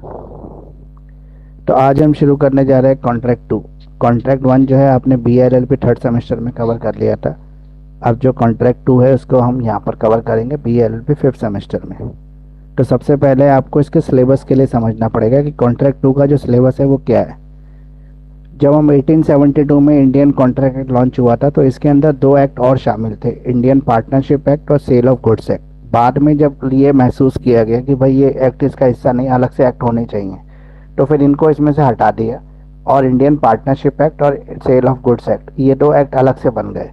तो आज हम शुरू करने जा रहे हैं कॉन्ट्रैक्ट टू। कॉन्ट्रैक्ट वन जो है आपने BLLB थर्ड सेमेस्टर में कवर कर लिया था। अब जो कॉन्ट्रैक्ट टू है उसको हम यहाँ पर कवर करेंगे BLLB फिफ्थ सेमेस्टर में। तो सबसे पहले आपको इसके सिलेबस के लिए समझना पड़ेगा कि कॉन्ट्रैक्ट टू का जो सिलेबस है वो क्या है। जब हम 1872 में इंडियन कॉन्ट्रैक्ट एक्ट लॉन्च हुआ था तो इसके अंदर दो एक्ट और शामिल थे, इंडियन पार्टनरशिप एक्ट और सेल ऑफ गुड्स एक्ट। बाद में जब ये महसूस किया गया कि भाई ये एक्ट इसका हिस्सा नहीं, अलग से एक्ट होने चाहिए, तो फिर इनको इसमें से हटा दिया और इंडियन पार्टनरशिप एक्ट और सेल ऑफ गुड्स एक्ट, ये दो एक्ट अलग से बन गए।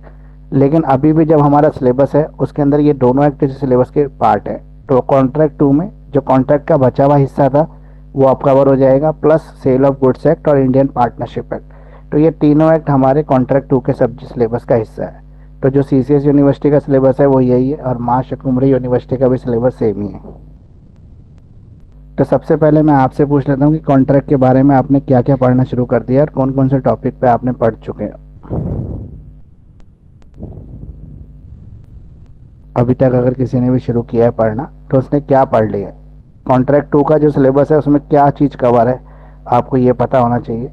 लेकिन अभी भी जब हमारा सिलेबस है उसके अंदर ये दोनों एक्ट इस सिलेबस के पार्ट है। तो कॉन्ट्रैक्ट टू में जो कॉन्ट्रैक्ट का बचा हुआ हिस्सा था वो अब कवर हो जाएगा, plus sale of goods act और इंडियन पार्टनरशिप एक्ट। तो ये तीनों एक्ट हमारे कॉन्ट्रैक्ट टू के सब्जेक्ट सिलेबस का हिस्सा है। तो जो CCS यूनिवर्सिटी का सिलेबस है वो यही है और मां शाकंभरी यूनिवर्सिटी का भी सिलेबस सेम ही है। तो सबसे पहले मैं आपसे पूछ लेता हूँ कि कॉन्ट्रैक्ट के बारे में आपने क्या क्या पढ़ना शुरू कर दिया और कौन कौन से टॉपिक पे आपने पढ़ चुके हैं अभी तक। अगर किसी ने भी शुरू किया है पढ़ना तो उसने क्या पढ़ लिया है। कॉन्ट्रैक्ट टू का जो सिलेबस है उसमें क्या चीज़ कवर है आपको ये पता होना चाहिए।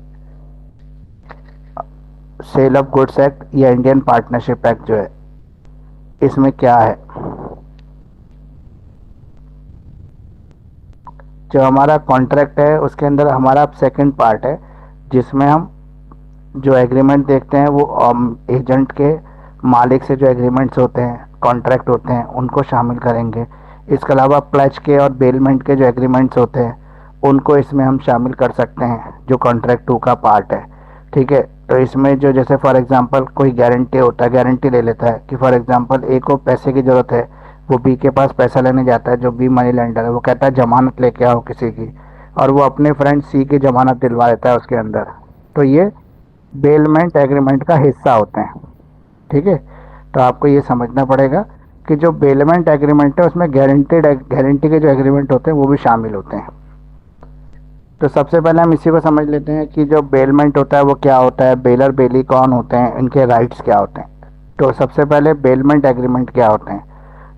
सेल ऑफ गुड्स एक्ट या इंडियन पार्टनरशिप एक्ट जो है इसमें क्या है। जो हमारा कॉन्ट्रैक्ट है उसके अंदर हमारा सेकंड पार्ट है जिसमें हम जो एग्रीमेंट देखते हैं वो एजेंट के मालिक से जो एग्रीमेंट्स होते हैं, कॉन्ट्रैक्ट होते हैं, उनको शामिल करेंगे। इसके अलावा प्लेज के और बेलमेंट के जो एग्रीमेंट्स होते हैं उनको इसमें हम शामिल कर सकते हैं जो कॉन्ट्रैक्ट टू का पार्ट है। ठीक है, तो इसमें जो जैसे फॉर एग्जांपल कोई गारंटी होता है, गारंटी ले लेता है कि फॉर एग्जांपल ए को पैसे की ज़रूरत है, वो बी के पास पैसा लेने जाता है, जो बी मनी लेंडर है, वो कहता है जमानत लेके आओ किसी की, और वो अपने फ्रेंड सी की जमानत दिलवा देता है उसके अंदर। तो ये बेलमेंट एग्रीमेंट का हिस्सा होते हैं। ठीक है, तो आपको ये समझना पड़ेगा कि जो बेलमेंट एग्रीमेंट है उसमें गारंटी के जो एग्रीमेंट होते हैं वो भी शामिल होते हैं। तो सबसे पहले हम इसी को समझ लेते हैं कि जो बेलमेंट होता है वो क्या होता है, बेलर बेली कौन होते हैं, इनके राइट्स क्या होते हैं। तो सबसे पहले बेलमेंट एग्रीमेंट क्या होते हैं।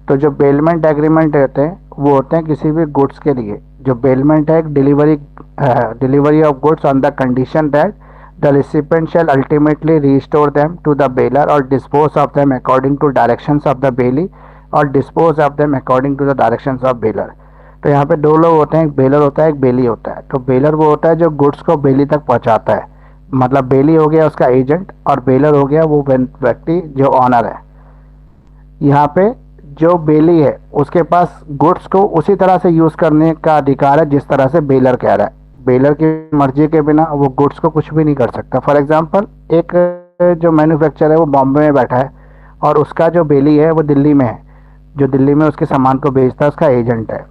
तो जो बेलमेंट एग्रीमेंट होते हैं वो होते हैं किसी भी गुड्स के लिए। जो बेलमेंट है एक delivery of goods on the condition that the recipient shall ultimately restore them to the bailor और dispose of them according to directions of the bailee और dispose of them according to the directions of bailor. तो यहाँ पे दो लोग होते हैं, एक बेलर होता है, एक बेली होता है। तो बेलर वो होता है जो गुड्स को बेली तक पहुँचाता है, मतलब बेली हो गया उसका एजेंट और बेलर हो गया वो व्यक्ति जो ऑनर है। यहाँ पे जो बेली है उसके पास गुड्स को उसी तरह से यूज़ करने का अधिकार है जिस तरह से बेलर कह रहा है। बेलर की मर्जी के बिना वो गुड्स को कुछ भी नहीं कर सकता। फॉर एग्जांपल एक जो मैन्युफैक्चरर है वो बॉम्बे में बैठा है और उसका जो बेली है वो दिल्ली में है, जो दिल्ली में उसके सामान को बेचता है उसका एजेंट है।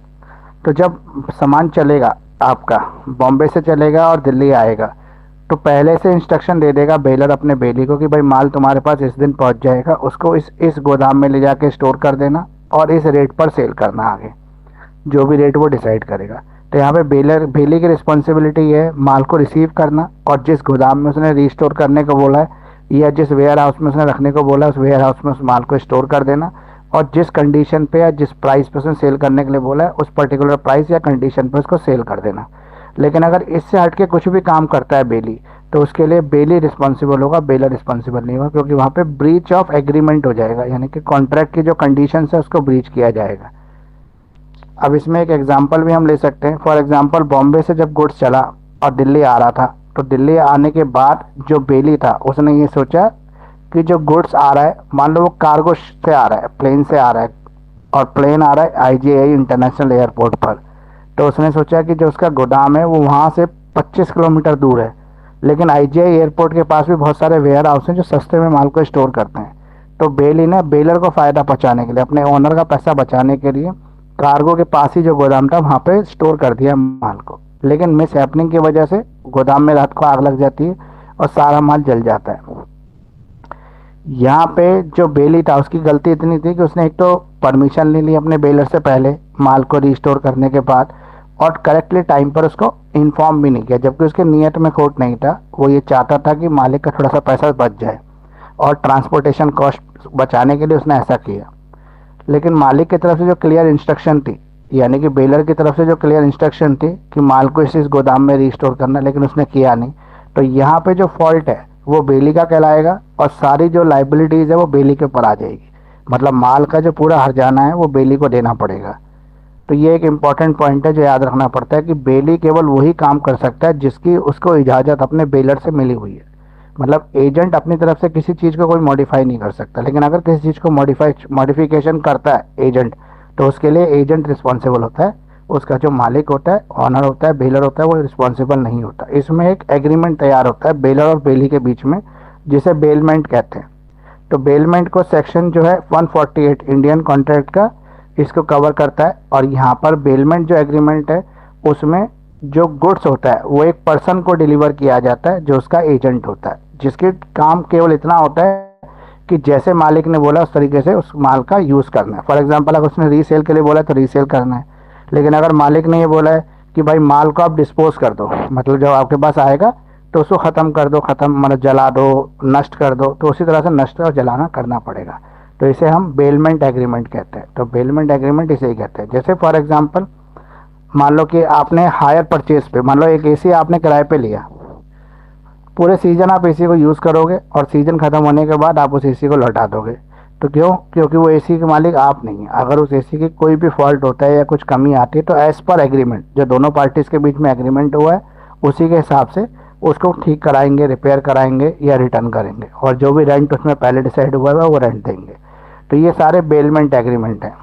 तो जब सामान चलेगा आपका बॉम्बे से चलेगा और दिल्ली आएगा तो पहले से इंस्ट्रक्शन दे देगा बेलर अपने बेली को कि भाई माल तुम्हारे पास इस दिन पहुंच जाएगा, उसको इस गोदाम में ले जाके स्टोर कर देना और इस रेट पर सेल करना, आगे जो भी रेट वो डिसाइड करेगा। तो यहाँ पे बेली की रिस्पॉन्सिबिलिटी है माल को रिसीव करना और जिस गोदाम में उसने रीस्टोर करने को बोला है या जिस वेयर हाउस में उसने रखने को बोला है उस वेयर हाउस में उस माल को स्टोर कर देना और जिस कंडीशन पे या जिस प्राइस पे उसने सेल करने के लिए बोला है उस पर्टिकुलर प्राइस या कंडीशन पे उसको सेल कर देना। लेकिन अगर इससे हट के कुछ भी काम करता है बेली तो उसके लिए बेली रिस्पॉन्सिबल होगा, बेलर रिस्पॉन्सिबल नहीं होगा, क्योंकि वहाँ पे ब्रीच ऑफ एग्रीमेंट हो जाएगा, यानी कि कॉन्ट्रैक्ट की जो कंडीशंस है उसको ब्रीच किया जाएगा। अब इसमें एक एग्जांपल भी हम ले सकते हैं। फॉर एग्जांपल बॉम्बे से जब गुड्स चला और दिल्ली आ रहा था तो दिल्ली आने के बाद जो बेली था उसने ये सोचा कि जो गुड्स आ रहा है, मान लो वो कार्गो से आ रहा है, प्लेन से आ रहा है और प्लेन आ रहा है IGI इंटरनेशनल एयरपोर्ट पर, तो उसने सोचा कि जो उसका गोदाम है वो वहाँ से 25 किलोमीटर दूर है, लेकिन IGI एयरपोर्ट के पास भी बहुत सारे वेयर हाउस हैं जो सस्ते में माल को स्टोर करते हैं। तो बेली ने बेलर को फ़ायदा पहुँचाने के लिए, अपने ओनर का पैसा बचाने के लिए कार्गो के पास ही जो गोदाम था वहाँ पे स्टोर कर दिया माल को। लेकिन मिस हैपनिंग की वजह से गोदाम में रात को आग लग जाती है और सारा माल जल जाता है। यहाँ पे जो बेली था उसकी गलती इतनी थी कि उसने एक तो परमिशन ले ली अपने बेलर से पहले माल को रिस्टोर करने के बाद और करेक्टली टाइम पर उसको इन्फॉर्म भी नहीं किया, जबकि उसके नियत में खोट नहीं था। वो ये चाहता था कि मालिक का थोड़ा सा पैसा बच जाए और ट्रांसपोर्टेशन कॉस्ट बचाने के लिए उसने ऐसा किया। लेकिन मालिक की तरफ से जो क्लियर इंस्ट्रक्शन थी यानी कि बेलर की तरफ से जो क्लियर इंस्ट्रक्शन थी कि माल को इस गोदाम में रिस्टोर करना, लेकिन उसने किया नहीं, तो यहाँ पे जो फॉल्ट है वो बेली का कहलाएगा और सारी जो लाइबिलिटीज़ है वो बेली के ऊपर आ जाएगी। मतलब माल का जो पूरा हर्जाना है वो बेली को देना पड़ेगा। तो ये एक इम्पॉर्टेंट पॉइंट है जो याद रखना पड़ता है कि बेली केवल वही काम कर सकता है जिसकी उसको इजाज़त अपने बेलर से मिली हुई है। मतलब एजेंट अपनी तरफ से किसी चीज़ को कोई मॉडिफाई नहीं कर सकता, लेकिन अगर किसी चीज़ को मॉडिफिकेशन करता है एजेंट, तो उसके लिए एजेंट रिस्पॉन्सिबल होता है। उसका जो मालिक होता है, ऑनर होता है, बेलर होता है, वो रिस्पॉन्सिबल नहीं होता। इसमें एक एग्रीमेंट तैयार होता है बेलर और बेली के बीच में, जिसे बेलमेंट कहते हैं। तो बेलमेंट को सेक्शन जो है 148 इंडियन कॉन्ट्रैक्ट का इसको कवर करता है। और यहाँ पर बेलमेंट जो एग्रीमेंट है उसमें जो गुड्स होता है वो एक पर्सन को डिलीवर किया जाता है जो उसका एजेंट होता है, जिसके काम केवल इतना होता है कि जैसे मालिक ने बोला उस तरीके से उस माल का यूज़ करना है। फॉर एग्जांपल अगर उसने रीसेल के लिए बोला तो रीसेल करना है, लेकिन अगर मालिक ने ये बोला है कि भाई माल को आप डिस्पोज कर दो, मतलब जब आपके पास आएगा तो उसको ख़त्म कर दो, ख़त्म मतलब जला दो, नष्ट कर दो, तो उसी तरह से नष्ट और जलाना करना पड़ेगा। तो इसे हम बेलमेंट एग्रीमेंट कहते हैं। तो बेलमेंट एग्रीमेंट इसे ही कहते हैं। जैसे फॉर एग्जांपल मान लो कि आपने हायर परचेज पे, मान लो एक एसी आपने किराए पे लिया, पूरे सीज़न आप एसी को यूज़ करोगे और सीज़न ख़त्म होने के बाद आप उस एसी को लौटा दोगे। तो क्यों? क्योंकि वो एसी के मालिक आप नहीं हैं। अगर उस एसी की कोई भी फॉल्ट होता है या कुछ कमी आती है तो एज़ पर एग्रीमेंट जो दोनों पार्टीज़ के बीच में एग्रीमेंट हुआ है उसी के हिसाब से उसको ठीक कराएंगे, रिपेयर कराएंगे या रिटर्न करेंगे, और जो भी रेंट उसमें पहले डिसाइड हुआ है वो रेंट देंगे। तो ये सारे बेलमेंट एग्रीमेंट हैं।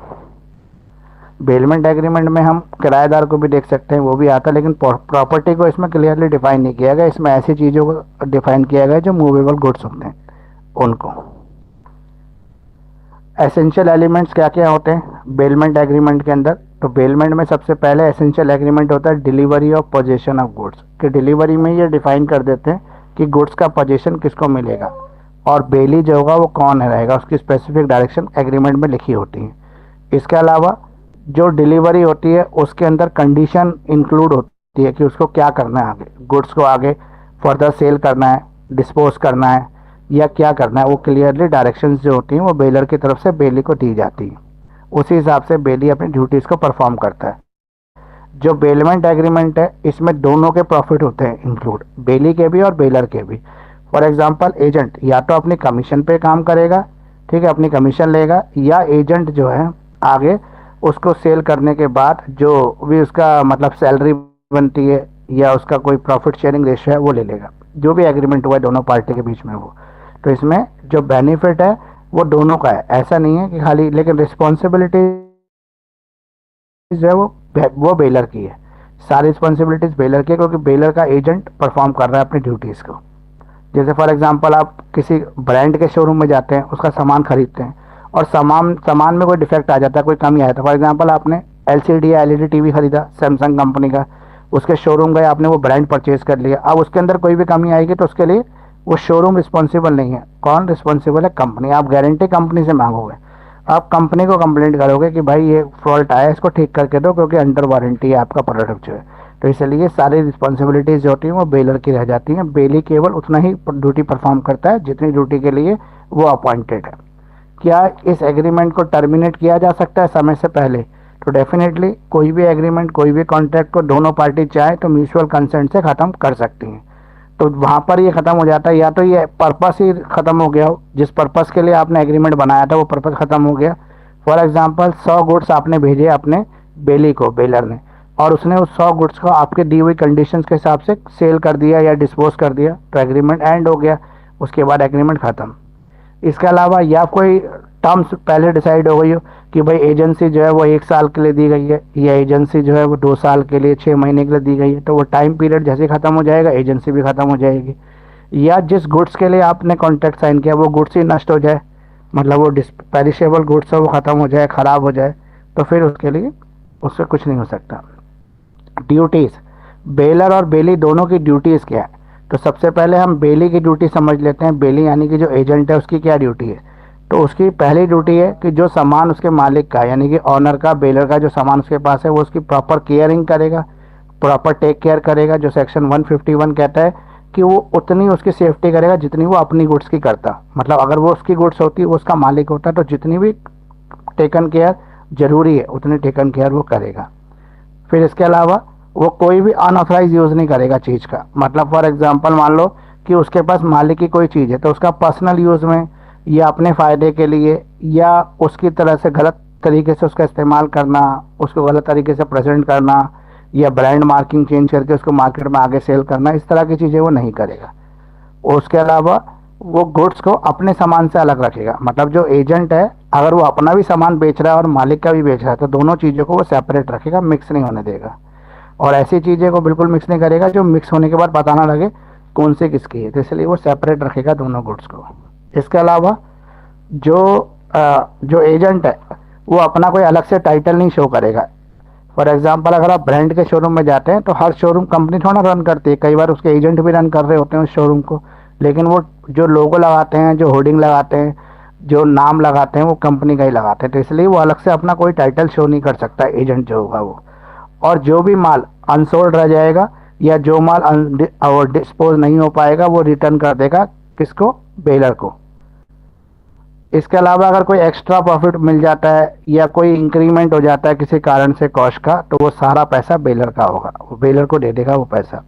बेलमेंट एग्रीमेंट में हम किराएदार को भी देख सकते हैं, वो भी आता है, लेकिन प्रॉपर्टी को इसमें क्लियरली डिफाइन नहीं किया गया। इसमें ऐसी चीज़ों को डिफाइन किया गया जो मूवेबल गुड्स होते हैं उनको। एसेंशियल एलिमेंट्स क्या क्या होते हैं बेलमेंट एग्रीमेंट के अंदर? तो बेलमेंट में सबसे पहले एसेंशियल एग्रीमेंट होता है delivery of position of goods. कि डिलीवरी में ये डिफाइन कर देते हैं कि गुड्स का पोजीशन किसको मिलेगा, और बेली जो होगा वो कौन रहेगा, उसकी स्पेसिफिक डायरेक्शन एग्रीमेंट में लिखी होती है। इसके अलावा जो डिलीवरी होती है उसके अंदर कंडीशन इंक्लूड होती है कि उसको क्या करना है, आगे गुड्स को आगे फर्दर सेल करना है, डिस्पोज करना है या क्या करना है। वो क्लियरली डायरेक्शंस जो होती हैं वो बेलर की तरफ से बेली को दी जाती है। उसी हिसाब से बेली अपनी ड्यूटीज़ को परफॉर्म करता है। जो बेलमेंट एग्रीमेंट है इसमें दोनों के प्रॉफिट होते हैं इंक्लूड, बेली के भी और बेलर के भी। फॉर एग्जांपल एजेंट या तो अपनी कमीशन पे काम करेगा, ठीक है, अपनी कमीशन लेगा, या एजेंट जो है आगे उसको सेल करने के बाद जो भी उसका मतलब सैलरी बनती है या उसका कोई प्रॉफिट शेयरिंग रेशियो है वो ले लेगा, जो भी एग्रीमेंट हुआ है दोनों पार्टी के बीच में वो। तो इसमें जो बेनिफिट है वो दोनों का है, ऐसा नहीं है कि खाली, लेकिन रिस्पॉन्सिबिलिटी जो है वो बेलर की है। सारी रिस्पॉन्सिबिलिटीज बेलर की है क्योंकि बेलर का एजेंट परफॉर्म कर रहा है अपनी ड्यूटीज़ को। जैसे फॉर एग्जांपल आप किसी ब्रांड के शोरूम में जाते हैं, उसका सामान खरीदते हैं और सामान में कोई डिफेक्ट आ जाता है, कोई कमी आया था। फॉर एग्जांपल आपने एलसीडी या एलईडी टीवी खरीदा सैमसंग कंपनी का, उसके शोरूम गए, आपने वो ब्रांड परचेज कर लिया, अब उसके अंदर कोई भी कमी आएगी तो उसके लिए वो शोरूम रिस्पॉन्सिबल नहीं है। कौन रिस्पॉन्सिबल है? कंपनी। आप गारंटी कंपनी से मांगोगे, आप कंपनी को कंप्लेंट करोगे कि भाई ये फॉल्ट आया, इसको ठीक करके दो क्योंकि अंडर वारंटी है आपका प्रोडक्ट जो है। तो इसलिए सारी रिस्पॉन्सिबिलिटीज़ जो होती हैं वो बेलर की रह जाती हैं। बेली केवल उतना ही ड्यूटी परफॉर्म करता है जितनी ड्यूटी के लिए वो अपॉइंटेड है। क्या इस एग्रीमेंट को टर्मिनेट किया जा सकता है समय से पहले? तो डेफिनेटली कोई भी एग्रीमेंट, कोई भी कॉन्ट्रैक्ट को दोनों पार्टी चाहे तो म्यूचुअल कंसेंट से ख़त्म कर सकती हैं। तो वहाँ पर ये ख़त्म हो जाता है, या तो ये पर्पस ही ख़त्म हो गया हो, जिस पर्पस के लिए आपने एग्रीमेंट बनाया था वो पर्पस ख़त्म हो गया। फॉर एग्जांपल 100 गुड्स आपने भेजे अपने बेली को, बेलर ने, और उसने उस 100 गुड्स को आपके दी हुई कंडीशंस के हिसाब से सेल कर दिया या डिस्पोज कर दिया, तो एग्रीमेंट एंड हो गया, उसके बाद एग्रीमेंट ख़त्म। इसके अलावा या कोई टर्म्स पहले डिसाइड हो गई हो कि भाई एजेंसी जो है वो 1 साल के लिए दी गई है या एजेंसी जो है वो 2 साल के लिए 6 महीने के लिए दी गई है, तो वो टाइम पीरियड जैसे ख़त्म हो जाएगा एजेंसी भी ख़त्म हो जाएगी। या जिस गुड्स के लिए आपने कॉन्ट्रैक्ट साइन किया वो गुड्स ही नष्ट हो जाए, मतलब वो पेरिशेबल गुड्स है वो ख़त्म हो जाए, ख़राब हो जाए, तो फिर उसके लिए उससे कुछ नहीं हो सकता। ड्यूटीज़, बेलर और बेली दोनों की ड्यूटीज़ क्या है? तो सबसे पहले हम बेली की ड्यूटी समझ लेते हैं। बेली यानी कि जो एजेंट है उसकी क्या ड्यूटी है? तो उसकी पहली ड्यूटी है कि जो सामान उसके मालिक का यानी कि ऑनर का, बेलर का जो सामान उसके पास है वो उसकी प्रॉपर केयरिंग करेगा, प्रॉपर टेक केयर करेगा। जो सेक्शन 151 कहता है कि वो उतनी उसकी सेफ्टी करेगा जितनी वो अपनी गुड्स की करता। मतलब अगर वो उसकी गुड्स होती, वो उसका मालिक होता, तो जितनी भी टेकन केयर ज़रूरी है उतनी टेकन केयर वो करेगा। फिर इसके अलावा वो कोई भी अनऑथराइज यूज़ नहीं करेगा चीज़ का। मतलब फॉर एग्जांपल मान लो कि उसके पास मालिक की कोई चीज़ है तो उसका पर्सनल यूज़ में या अपने फ़ायदे के लिए या उसकी तरह से गलत तरीके से उसका इस्तेमाल करना, उसको गलत तरीके से प्रेजेंट करना या ब्रांड मार्किंग चेंज करके उसको मार्केट में आगे सेल करना, इस तरह की चीज़ें वो नहीं करेगा। उसके अलावा वो गुड्स को अपने सामान से अलग रखेगा। मतलब जो एजेंट है अगर वो अपना भी सामान बेच रहा है और मालिक का भी बेच रहा है तो दोनों चीज़ों को वो सेपरेट रखेगा, मिक्स नहीं होने देगा। और ऐसी चीज़ें को बिल्कुल मिक्स नहीं करेगा जो मिक्स होने के बाद पता ना लगे कौन से किसकी है, तो इसलिए वो सेपरेट रखेगा दोनों गुड्स को। इसके अलावा जो जो एजेंट है वो अपना कोई अलग से टाइटल नहीं शो करेगा। फॉर एग्जांपल अगर आप ब्रांड के शोरूम में जाते हैं तो हर शोरूम कंपनी थोड़ा रन करती है, कई बार उसके एजेंट भी रन कर रहे होते हैं उस शोरूम को, लेकिन वो जो लोगो लगाते हैं, जो होर्डिंग लगाते हैं, जो नाम लगाते हैं वो कंपनी का ही लगाते हैं, तो इसलिए वो अलग से अपना कोई टाइटल शो नहीं कर सकता एजेंट जो होगा वो। और जो भी माल अनसोल्ड रह जाएगा या जो माल डिस्पोज नहीं हो पाएगा वो रिटर्न कर देगा किसको, बेलर को। इसके अलावा अगर कोई एक्स्ट्रा प्रॉफिट मिल जाता है या कोई इंक्रीमेंट हो जाता है किसी कारण से कॉस्ट का तो वो सारा पैसा बेलर का होगा, वो बेलर को दे देगा वो पैसा।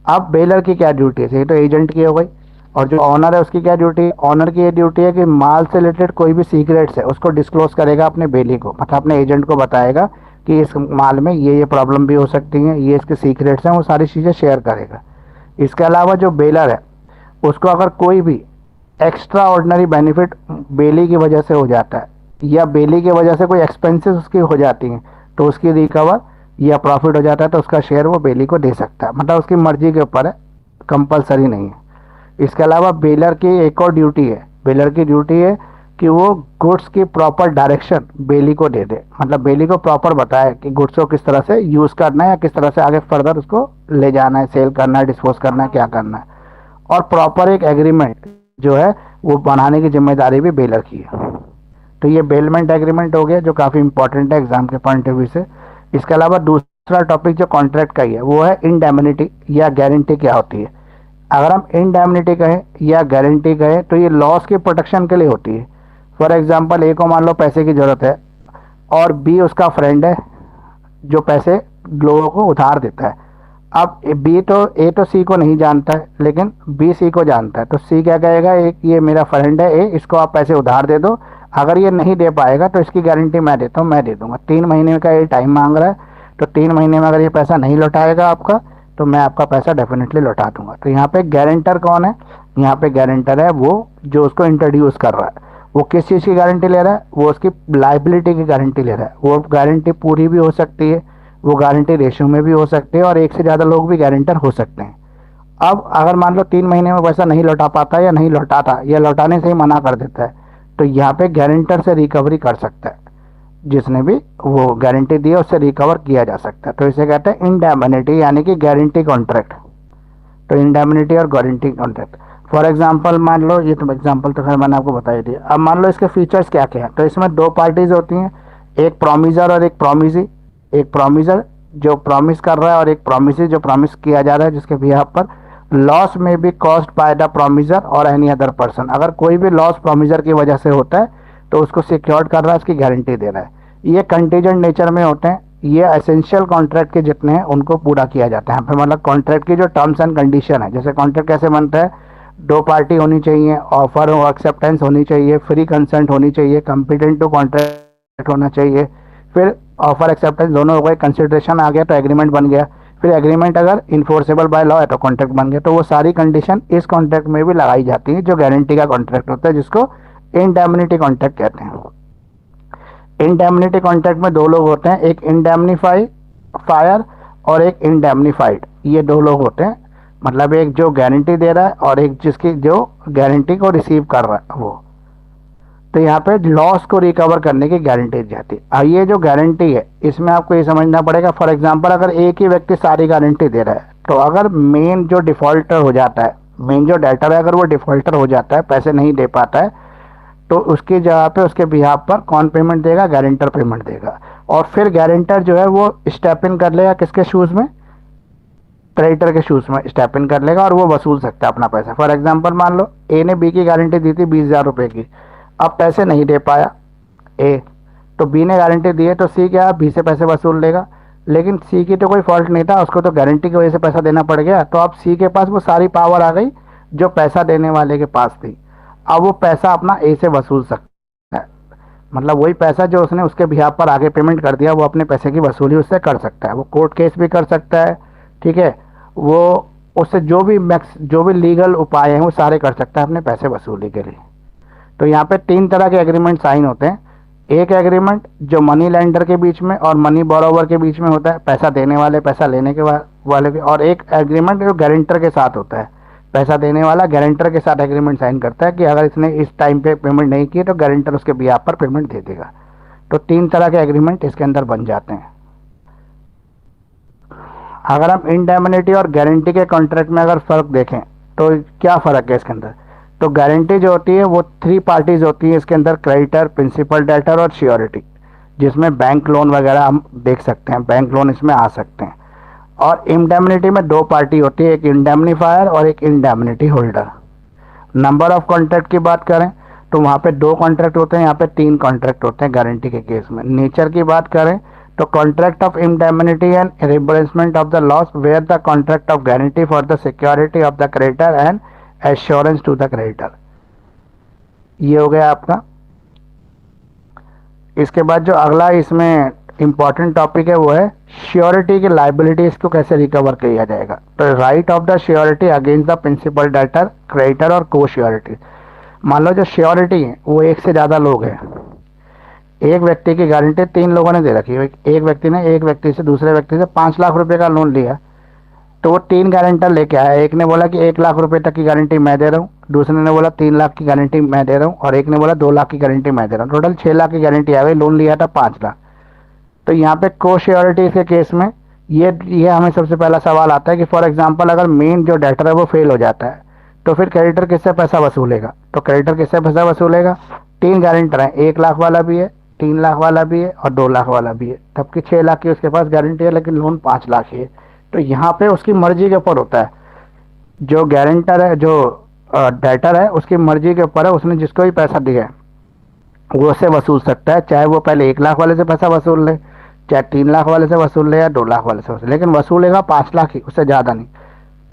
अब बेलर की क्या ड्यूटी है, ये तो एजेंट की हो गई। और जो ऑनर है उसकी क्या ड्यूटी है, ऑनर की ये ड्यूटी है कि माल से रिलेटेड कोई भी सीक्रेट्स है उसको डिस्क्लोज करेगा अपने बेली को, मतलब अपने एजेंट को बताएगा कि इस माल में ये प्रॉब्लम भी हो सकती है, ये इसके सीक्रेट्स हैं, वो सारी चीज़ें शेयर करेगा। इसके अलावा जो बेलर है उसको अगर कोई भी एक्स्ट्रा ऑर्डिनरी बेनिफिट बेली की वजह से हो जाता है या बेली की वजह से कोई एक्सपेंसेस उसकी हो जाती हैं तो उसकी रिकवर या प्रॉफिट हो जाता है तो उसका शेयर वो बेली को दे सकता है, मतलब उसकी मर्जी के ऊपर है, कंपलसरी नहीं है। इसके अलावा बेलर की एक और ड्यूटी है, बेलर की ड्यूटी है कि वो गुड्स की प्रॉपर डायरेक्शन बेली को दे दे, मतलब बेली को प्रॉपर बताए कि गुड्स को किस तरह से यूज़ करना है या किस तरह से आगे फर्दर उसको ले जाना है, सेल करना है, डिस्पोज करना है, क्या करना है। और प्रॉपर एक एग्रीमेंट जो है वो बनाने की जिम्मेदारी भी बेलर की है। तो ये बेलमेंट एग्रीमेंट हो गया जो काफ़ी इंपॉर्टेंट है एग्जाम के पॉइंट ऑफ व्यू से। इसके अलावा दूसरा टॉपिक जो कॉन्ट्रैक्ट का ही है वो है इंडेमनिटी या गारंटी क्या होती है। अगर हम इंडेमनिटी कहें या गारंटी कहें तो ये लॉस की प्रोटेक्शन के लिए होती है। फॉर एग्जांपल ए को मान लो पैसे की ज़रूरत है और बी उसका फ्रेंड है जो पैसे लोगों को उधार देता है। अब ए तो सी को नहीं जानता है लेकिन बी सी को जानता है, तो सी क्या कहेगा, एक ये मेरा फ्रेंड है ए, इसको आप पैसे उधार दे दो, अगर ये नहीं दे पाएगा तो इसकी गारंटी मैं देता हूँ, मैं दे दूंगा। 3 महीने का ये टाइम मांग रहा है तो 3 महीने में अगर ये पैसा नहीं लौटाएगा आपका तो मैं आपका पैसा डेफिनेटली लौटा दूंगा। तो यहाँ पे गारंटर कौन है, यहाँ पे गारंटर है वो जो उसको इंट्रोड्यूस कर रहा है। वो किस चीज़ की गारंटी ले रहा है, वो उसकी लाइबिलिटी की गारंटी ले रहा है। वो गारंटी पूरी भी हो सकती है, वो गारंटी रेशियो में भी हो सकते हैं और एक से ज़्यादा लोग भी गारंटर हो सकते हैं। अब अगर मान लो 3 महीने में पैसा नहीं लौटा पाता या नहीं लौटाता या लौटाने से ही मना कर देता है तो यहाँ पे गारंटर से रिकवरी कर सकता है, जिसने भी वो गारंटी दी है उससे रिकवर किया जा सकता है। तो इसे कहते हैं इंडेमनिटी यानी कि गारंटी कॉन्ट्रैक्ट। तो इंडेमनिटी और गारंटी कॉन्ट्रैक्ट फॉर एग्जांपल मान लो, ये तो एग्जांपल तो खैर मैंने आपको बताई दी। अब मान लो इसके फीचर्स क्या क्या है, तो इसमें 2 पार्टीज होती हैं, एक प्रोमिजर और एक प्रोमिसी। एक प्रोमिजर जो प्रॉमिस कर रहा है और एक प्रोमिसी जो प्रॉमिस किया जा रहा है जिसके बिहाफ पर लॉस में बी कॉस्ड बाय द प्रोमिजर और एनी अदर पर्सन। अगर कोई भी लॉस प्रोमिजर की वजह से होता है तो उसको सिक्योर्ड कर रहा है, उसकी गारंटी दे रहा है। ये कंटीजेंट नेचर में होते हैं, ये एसेंशियल कॉन्ट्रैक्ट के जितने हैं उनको पूरा किया जाता है। मतलब कॉन्ट्रैक्ट की जो टर्म्स एंड कंडीशन है, जैसे कॉन्ट्रैक्ट कैसे बनता है, 2 पार्टी होनी चाहिए, ऑफर और एक्सेप्टेंस होनी चाहिए, फ्री कंसेंट होनी चाहिए, कॉम्पिटेंट टू कॉन्ट्रैक्ट होना चाहिए, फिर ऑफर एक्सेप्टेंस दोनों हो गए, कंसिडरेशन आ गया तो एग्रीमेंट बन गया, फिर एग्रीमेंट अगर इन्फोर्सेबल बाय लॉ है तो कॉन्ट्रैक्ट बन गया। तो वो सारी कंडीशन इस कॉन्ट्रैक्ट में भी लगाई जाती है जो गारंटी का कॉन्ट्रैक्ट होता है, जिसको इंडेमनिटी कॉन्ट्रैक्ट कहते हैं। इंडेमनिटी कॉन्ट्रैक्ट में 2 लोग होते हैं, एक इंडेमनीफायर और एक इंडेमनीफाइड। ये 2 लोग होते हैं, मतलब एक जो गारंटी दे रहा है और एक जिसकी जो गारंटी को रिसीव कर रहा है वो। तो यहाँ पे लॉस को रिकवर करने की गारंटी दी जाती है। और ये जो गारंटी है इसमें आपको ये समझना पड़ेगा, फॉर एग्जांपल अगर एक ही व्यक्ति सारी गारंटी दे रहा है तो अगर मेन जो डिफॉल्टर हो जाता है, मेन जो डेटर है अगर वो डिफॉल्टर हो जाता है, पैसे नहीं दे पाता है, तो उसकी जगह पे उसके बिहाफ पर कौन पेमेंट देगा, गारंटर पेमेंट देगा। और फिर गारंटर जो है वो स्टेप इन कर लेगा किसके शूज़ में, क्रेडिटर के शूज़ में स्टेप इन कर लेगा और वो वसूल सकता है अपना पैसा। फॉर एग्जांपल मान लो ए ने बी की गारंटी दी थी 20,000 रुपये की, अब पैसे नहीं दे पाया ए, तो बी ने गारंटी दी है तो सी क्या बी से पैसे वसूल लेगा, लेकिन सी की तो कोई फॉल्ट नहीं था, उसको तो गारंटी की वजह से पैसा देना पड़ गया। तो अब सी के पास वो सारी पावर आ गई जो पैसा देने वाले के पास थी। अब वो पैसा अपना ए से वसूल सकता है, मतलब वही पैसा जो उसने उसके बिहाफ पर आगे पेमेंट कर दिया वो अपने पैसे की वसूली उससे कर सकता है। वो कोर्ट केस भी कर सकता है, ठीक है, वो उससे जो भी लीगल उपाय हैं वो सारे कर सकता है अपने पैसे वसूली के लिए। तो यहाँ पे तीन तरह के एग्रीमेंट साइन होते हैं। एक एग्रीमेंट जो मनी लेंडर के बीच में और मनी बोरोवर के बीच में होता है, पैसा देने वाले पैसा लेने के वाले के, और एक एग्रीमेंट जो गारंटर के साथ होता है, पैसा देने वाला गारंटर के साथ एग्रीमेंट साइन करता है कि अगर इसने इस टाइम पे पेमेंट नहीं की तो गारंटर उसके बिहाफ पर पेमेंट दे देगा। तो तीन तरह के एग्रीमेंट इसके अंदर बन जाते हैं। अगर हम इंडेमनिटी और गारंटी के कॉन्ट्रैक्ट में अगर फ़र्क देखें तो क्या फ़र्क है इसके अंदर, तो गारंटी जो होती है वो थ्री पार्टीज होती है इसके अंदर, क्रेडिटर, प्रिंसिपल डेटर और श्योरिटी, जिसमें बैंक लोन वगैरह हम देख सकते हैं, बैंक लोन इसमें आ सकते हैं। और इंडेमनिटी में दो पार्टी होती है, एक इंडेमनीफायर और एक indemnity holder. Number of contract की बात करें तो वहाँ पे दो कॉन्ट्रैक्ट होते हैं, यहाँ पे तीन कॉन्ट्रैक्ट होते हैं गारंटी के केस में। नेचर की बात करें तो contract of indemnity and reimbursement of the loss where the contract of guarantee for the security of the creditor and assurance to the creditor. ये हो गया आपका। इसके बाद जो अगला इसमें इंपॉर्टेंट टॉपिक है वो है श्योरिटी की लाइबिलिटीज को कैसे रिकवर किया जाएगा। तो right of the surety against the principal debtor, creditor और को श्योरिटी। मान लो जो श्योरिटी है वो एक से ज़्यादा लोग हैं, एक व्यक्ति की गारंटी तीन लोगों ने दे रखी है, एक व्यक्ति ने एक व्यक्ति से दूसरे व्यक्ति से 5 लाख रुपए का लोन लिया, तो वो तीन गारंटर लेके आया। एक ने बोला कि 1 लाख रुपए तक की गारंटी मैं दे रहा हूँ, दूसरे ने बोला 3 लाख की गारंटी मैं दे रहा हूँ, और एक ने बोला 2 लाख की गारंटी मैं दे रहा हूँ। टोटल 6 लाख की गारंटी आ गई, लोन लिया था 5 लाख। तो यहाँ पे को श्योरिटी के केस में ये हमें सबसे पहला सवाल आता है कि फॉर एग्जांपल अगर मेन जो डेटर है वो फेल हो जाता है तो फिर क्रेडिटर किससे पैसा वसूलेगा। तो क्रेडिटर किससे पैसा वसूलेगा, तीन गारंटर हैं, 1 लाख वाला भी है, 3 लाख वाला भी है और 2 लाख वाला भी है, तब 6 लाख की उसके पास गारंटी है लेकिन लोन 5 लाख ही है। तो यहाँ पे उसकी मर्जी के ऊपर होता है, जो गारंटर है जो डेटर है उसकी मर्जी के ऊपर है, उसने जिसको भी पैसा दिया है वो उससे वसूल सकता है, चाहे वो पहले 1 लाख वाले से पैसा वसूल ले, चाहे 3 लाख वाले से वसूल ले या 2 लाख वाले से वसूल, लेकिन वसूलेगा 5 लाख ही, उससे ज़्यादा नहीं।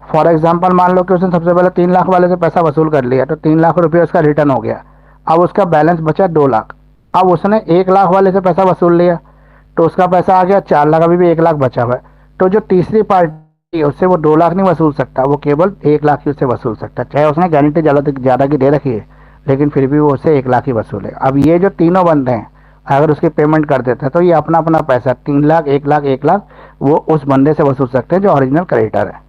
फॉर एग्जाम्पल मान लो कि उसने सबसे पहले 3 लाख वाले से पैसा वसूल कर लिया, तो 3 लाख रुपये उसका रिटर्न हो गया, अब उसका बैलेंस बचा 2 लाख। अब उसने 1 लाख वाले से पैसा वसूल लिया तो उसका पैसा आ गया 4 लाख, अभी भी 1 लाख बचा हुआ है। तो जो तीसरी पार्टी है उससे वो 2 लाख नहीं वसूल सकता, वो केवल 1 लाख ही उससे वसूल सकता है, चाहे उसने गारंटी ज़्यादा की दे रखी है लेकिन फिर भी वो उससे 1 लाख ही वसूले। अब ये जो तीनों बंदे हैं अगर उसकी पेमेंट कर देते हैं तो ये अपना अपना पैसा 3 लाख 1 लाख 1 लाख वो उस बंदे से वसूल सकते हैं जो ओरिजिनल क्रेडिटर है।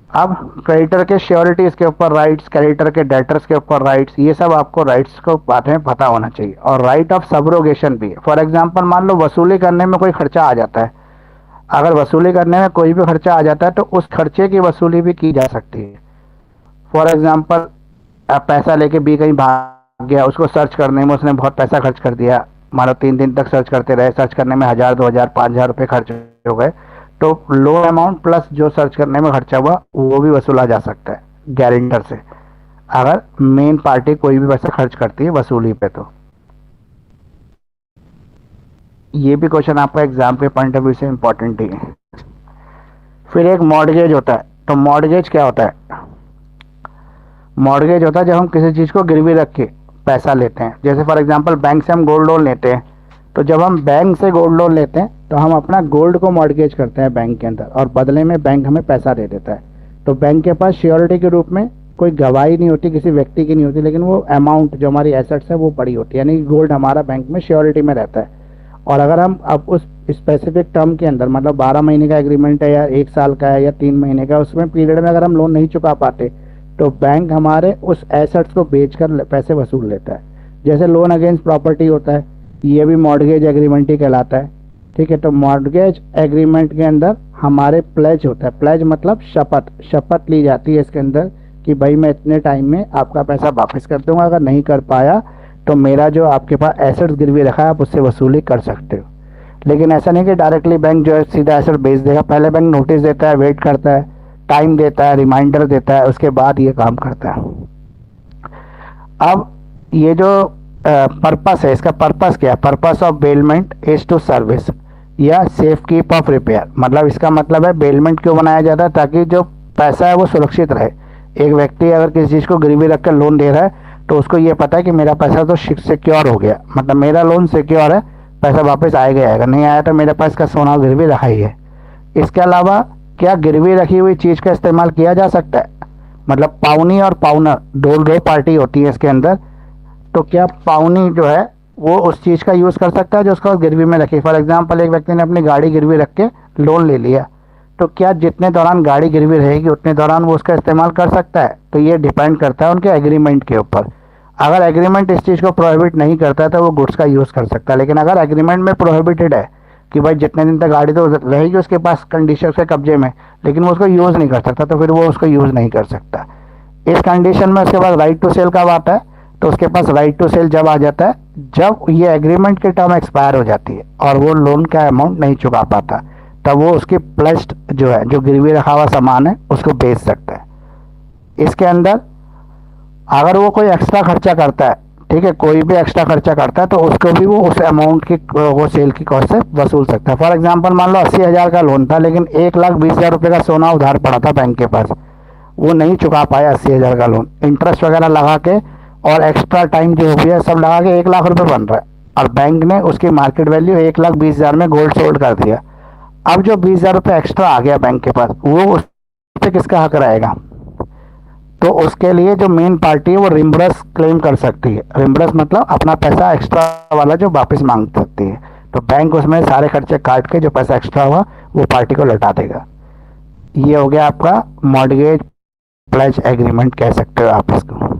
अब क्रेडिटर के श्योरिटीज के ऊपर राइट्स, क्रेडिटर के डेटर्स के ऊपर राइट्स, ये सब आपको राइट्स को बारे में पता होना चाहिए। और राइट ऑफ सबरोगेशन भी है। फॉर एग्जांपल मान लो वसूली करने में कोई खर्चा आ जाता है, अगर वसूली करने में कोई भी खर्चा आ जाता है तो उस खर्चे की वसूली भी की जा सकती है। फॉर एग्जांपल आप पैसा लेके बी कहीं भाग गया, उसको सर्च करने में उसने बहुत पैसा खर्च कर दिया, मान लो 3 दिन तक सर्च करते रहे, सर्च करने में 1000 2000 5000 रुपये खर्च हो गए, तो लो अमाउंट प्लस जो सर्च करने में खर्चा हुआ वो भी वसूला जा सकता है गारंटर से, अगर मेन पार्टी कोई भी पैसा खर्च करती है वसूली पे। तो ये भी क्वेश्चन आपका एग्जाम के पॉइंट ऑफ व्यू से इंपॉर्टेंट ही है। फिर एक मॉर्गेज होता है। तो मॉर्गेज क्या होता है, मॉर्गेज होता है जब हम किसी चीज़ को गिरवी रख के पैसा लेते हैं। जैसे फॉर एग्जांपल बैंक से हम गोल्ड लोन लेते हैं, तो जब हम बैंक से गोल्ड लोन लेते हैं तो हम अपना गोल्ड को मॉर्गेज करते हैं बैंक के अंदर, और बदले में बैंक हमें पैसा दे देता है। तो बैंक के पास श्योरिटी के रूप में कोई गवाही नहीं होती, किसी व्यक्ति की नहीं होती, लेकिन वो अमाउंट जो हमारी एसेट्स है वो पड़ी होती है, यानी गोल्ड हमारा बैंक में श्योरिटी में रहता है। और अगर हम अब उस स्पेसिफिक टर्म के अंदर, मतलब 12 महीने का एग्रीमेंट है या 1 साल का है या 3 महीने का, उसमें पीरियड में अगर हम लोन नहीं चुका पाते तो बैंक हमारे उस एसेट्स को बेचकर पैसे वसूल लेता है। जैसे लोन अगेंस्ट प्रॉपर्टी होता है, ये भी मॉर्गेज एग्रीमेंट ही कहलाता है, ठीक है। तो मॉर्गेज एग्रीमेंट के अंदर हमारे प्लेज होता है, प्लेज मतलब शपथ ली जाती है इसके अंदर कि भाई मैं इतने टाइम में आपका पैसा वापस कर दूंगा, अगर नहीं कर पाया तो मेरा जो आपके पास एसेट्स गिरवी रखा है आप उससे वसूली कर सकते हो। लेकिन ऐसा नहीं कि डायरेक्टली बैंक जो है सीधा एसेट बेच देगा, पहले बैंक नोटिस देता है, वेट करता है, टाइम देता है, रिमाइंडर देता है, उसके बाद ये काम करता है। अब ये जो पर्पस है, इसका पर्पस क्या है? Purpose of bailment is to service या सेफ कीप ऑफ रिपेयर। मतलब इसका मतलब है बेलमेंट क्यों बनाया जाता है? ताकि जो पैसा है वो सुरक्षित रहे। एक व्यक्ति अगर किसी चीज़ को गिरवी रख कर लोन दे रहा है तो उसको ये पता है कि मेरा पैसा तो सिक्योर हो गया, मतलब मेरा लोन सिक्योर है, पैसा वापस आएगा, आएगा, नहीं आया तो मेरे पास का सोना गिरवी रखा ही है। इसके अलावा क्या गिरवी रखी हुई चीज़ का इस्तेमाल किया जा सकता है? मतलब पाउनी और पाउनर दो पार्टी होती है इसके अंदर। तो क्या पाउनी जो है वो उस चीज़ का यूज़ कर सकता है जो उसका गिरवी में रखी? फॉर एग्जांपल एक व्यक्ति ने अपनी गाड़ी गिरवी रख के लोन ले लिया, तो क्या जितने दौरान गाड़ी गिरवी रहेगी उतने दौरान वो उसका इस्तेमाल कर सकता है? तो ये डिपेंड करता है उनके एग्रीमेंट के ऊपर। अगर एग्रीमेंट इस चीज़ को प्रोहिबिट नहीं करता है तो वो गुड्स का यूज़ कर सकता है, लेकिन अगर एग्रीमेंट में प्रोहिबिटेड है कि भाई जितने दिन तक गाड़ी तो रहेगी उसके पास कंडीशन के कब्जे में, लेकिन वो उसको यूज़ नहीं कर सकता, तो फिर वो उसको यूज़ नहीं कर सकता। इस कंडीशन में उसके पास राइट टू सेल कब आता है? तो उसके पास राइट टू सेल जब आ जाता है जब ये एग्रीमेंट की टर्म एक्सपायर हो जाती है और वो लोन का अमाउंट नहीं चुका पाता, तब वो उसकी प्लेस्ड जो है, जो गिरवी रखा हुआ सामान है, उसको बेच सकता है। इसके अंदर अगर वो कोई एक्स्ट्रा खर्चा करता है, ठीक है, कोई भी एक्स्ट्रा खर्चा करता है तो उसको भी वो उस अमाउंट की वो सेल की कॉस्ट से वसूल सकता है। फॉर एग्जांपल मान लो 80,000 का लोन था लेकिन 1,20,000 रुपये का सोना उधार पड़ा था बैंक के पास, वो नहीं चुका पाया 80,000 का लोन, इंटरेस्ट वगैरह लगा के और एक्स्ट्रा टाइम जो हो गया सब लगा के 1,00,000 रुपये बन रहा है, और बैंक ने उसकी मार्केट वैल्यू 1,20,000 में गोल्ड सोल्ड कर दिया। अब जो 20,000 रुपये एक्स्ट्रा आ गया बैंक के पास, वो उस पर किसका हक रहेगा? तो उसके लिए जो मेन पार्टी है वो रिम्बर्स क्लेम कर सकती है। रिम्बर्स मतलब अपना पैसा एक्स्ट्रा वाला जो वापस मांग सकती है, तो बैंक उसमें सारे खर्चे काट के जो पैसा एक्स्ट्रा हुआ वो पार्टी को लौटा देगा। ये हो गया आपका मॉर्गेज प्लेज एग्रीमेंट कह सकते हो आप इसको।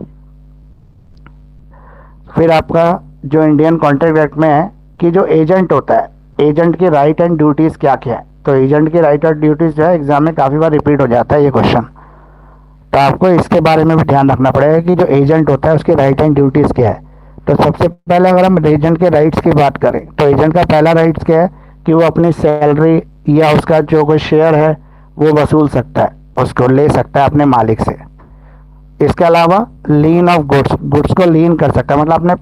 फिर आपका जो इंडियन कॉन्ट्रैक्ट एक्ट में है कि जो एजेंट होता है, एजेंट की राइट एंड ड्यूटीज़ क्या क्या है? तो एजेंट की राइट और ड्यूटीज़ जो है एग्जाम में काफ़ी बार रिपीट हो जाता है ये क्वेश्चन, तो आपको इसके बारे में भी ध्यान रखना पड़ेगा कि जो एजेंट होता है उसकी राइट एंड ड्यूटीज़ क्या है। तो सबसे पहले अगर हम एजेंट के राइट्स की बात करें तो एजेंट का पहला राइट्स क्या है कि वो अपनी सैलरी या उसका जो कोई शेयर है वो वसूल सकता है, उसको ले सकता है अपने मालिक से। इसके अलावा लीन ऑफ गुड्स, गुड्स को लीन कर सकता है, मतलब अपने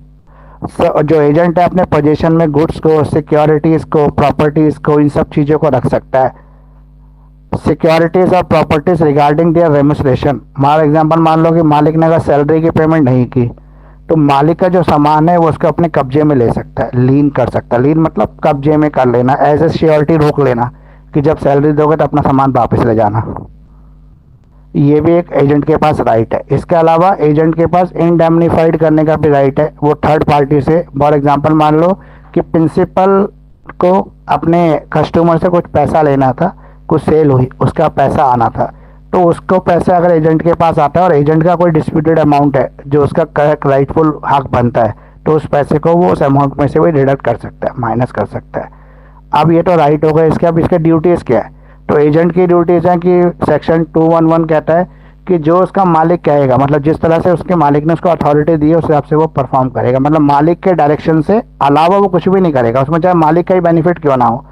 जो एजेंट है अपने पोजीशन में गुड्स को, सिक्योरिटीज़ को, प्रॉपर्टीज़ को, इन सब चीज़ों को रख सकता है। सिक्योरिटीज और properties regarding their remuneration, for example मान लो कि मालिक ने अगर सैलरी की पेमेंट नहीं की तो मालिक का जो सामान है वो उसको अपने कब्जे में ले सकता है, लीन कर सकता है। लीन मतलब कब्जे में कर लेना, एज ए श्योरिटी रोक लेना कि जब सैलरी दोगे तो अपना सामान वापस ले जाना। ये भी एक एजेंट के पास राइट है। इसके अलावा एजेंट के पास इंडेमनीफाइड करने का भी राइट है, वो थर्ड पार्टी से। फॉर एग्जांपल मान लो कि प्रिंसिपल को अपने कस्टमर से कुछ पैसा लेना था, कुछ सेल हुई, उसका पैसा आना था, तो उसको पैसा अगर एजेंट के पास आता है और एजेंट का कोई डिस्प्यूटेड अमाउंट है जो उसका करेक्ट राइटफुल हक बनता है, तो उस पैसे को वो उस अमाउंट में से भी डिडक्ट कर सकता है, माइनस कर सकता है। अब ये तो राइट हो गया। इसके अब इसके ड्यूटीज़ क्या है? तो एजेंट की ड्यूटीज़ हैं कि सेक्शन 211 कहता है कि जो उसका मालिक कहेगा, मतलब जिस तरह से उसके मालिक ने उसको अथॉरिटी दी है उस हिसाब से वो परफॉर्म करेगा, मतलब मालिक के डायरेक्शन से अलावा वो कुछ भी नहीं करेगा, उसमें चाहे मालिक का ही बेनिफिट क्यों ना हो,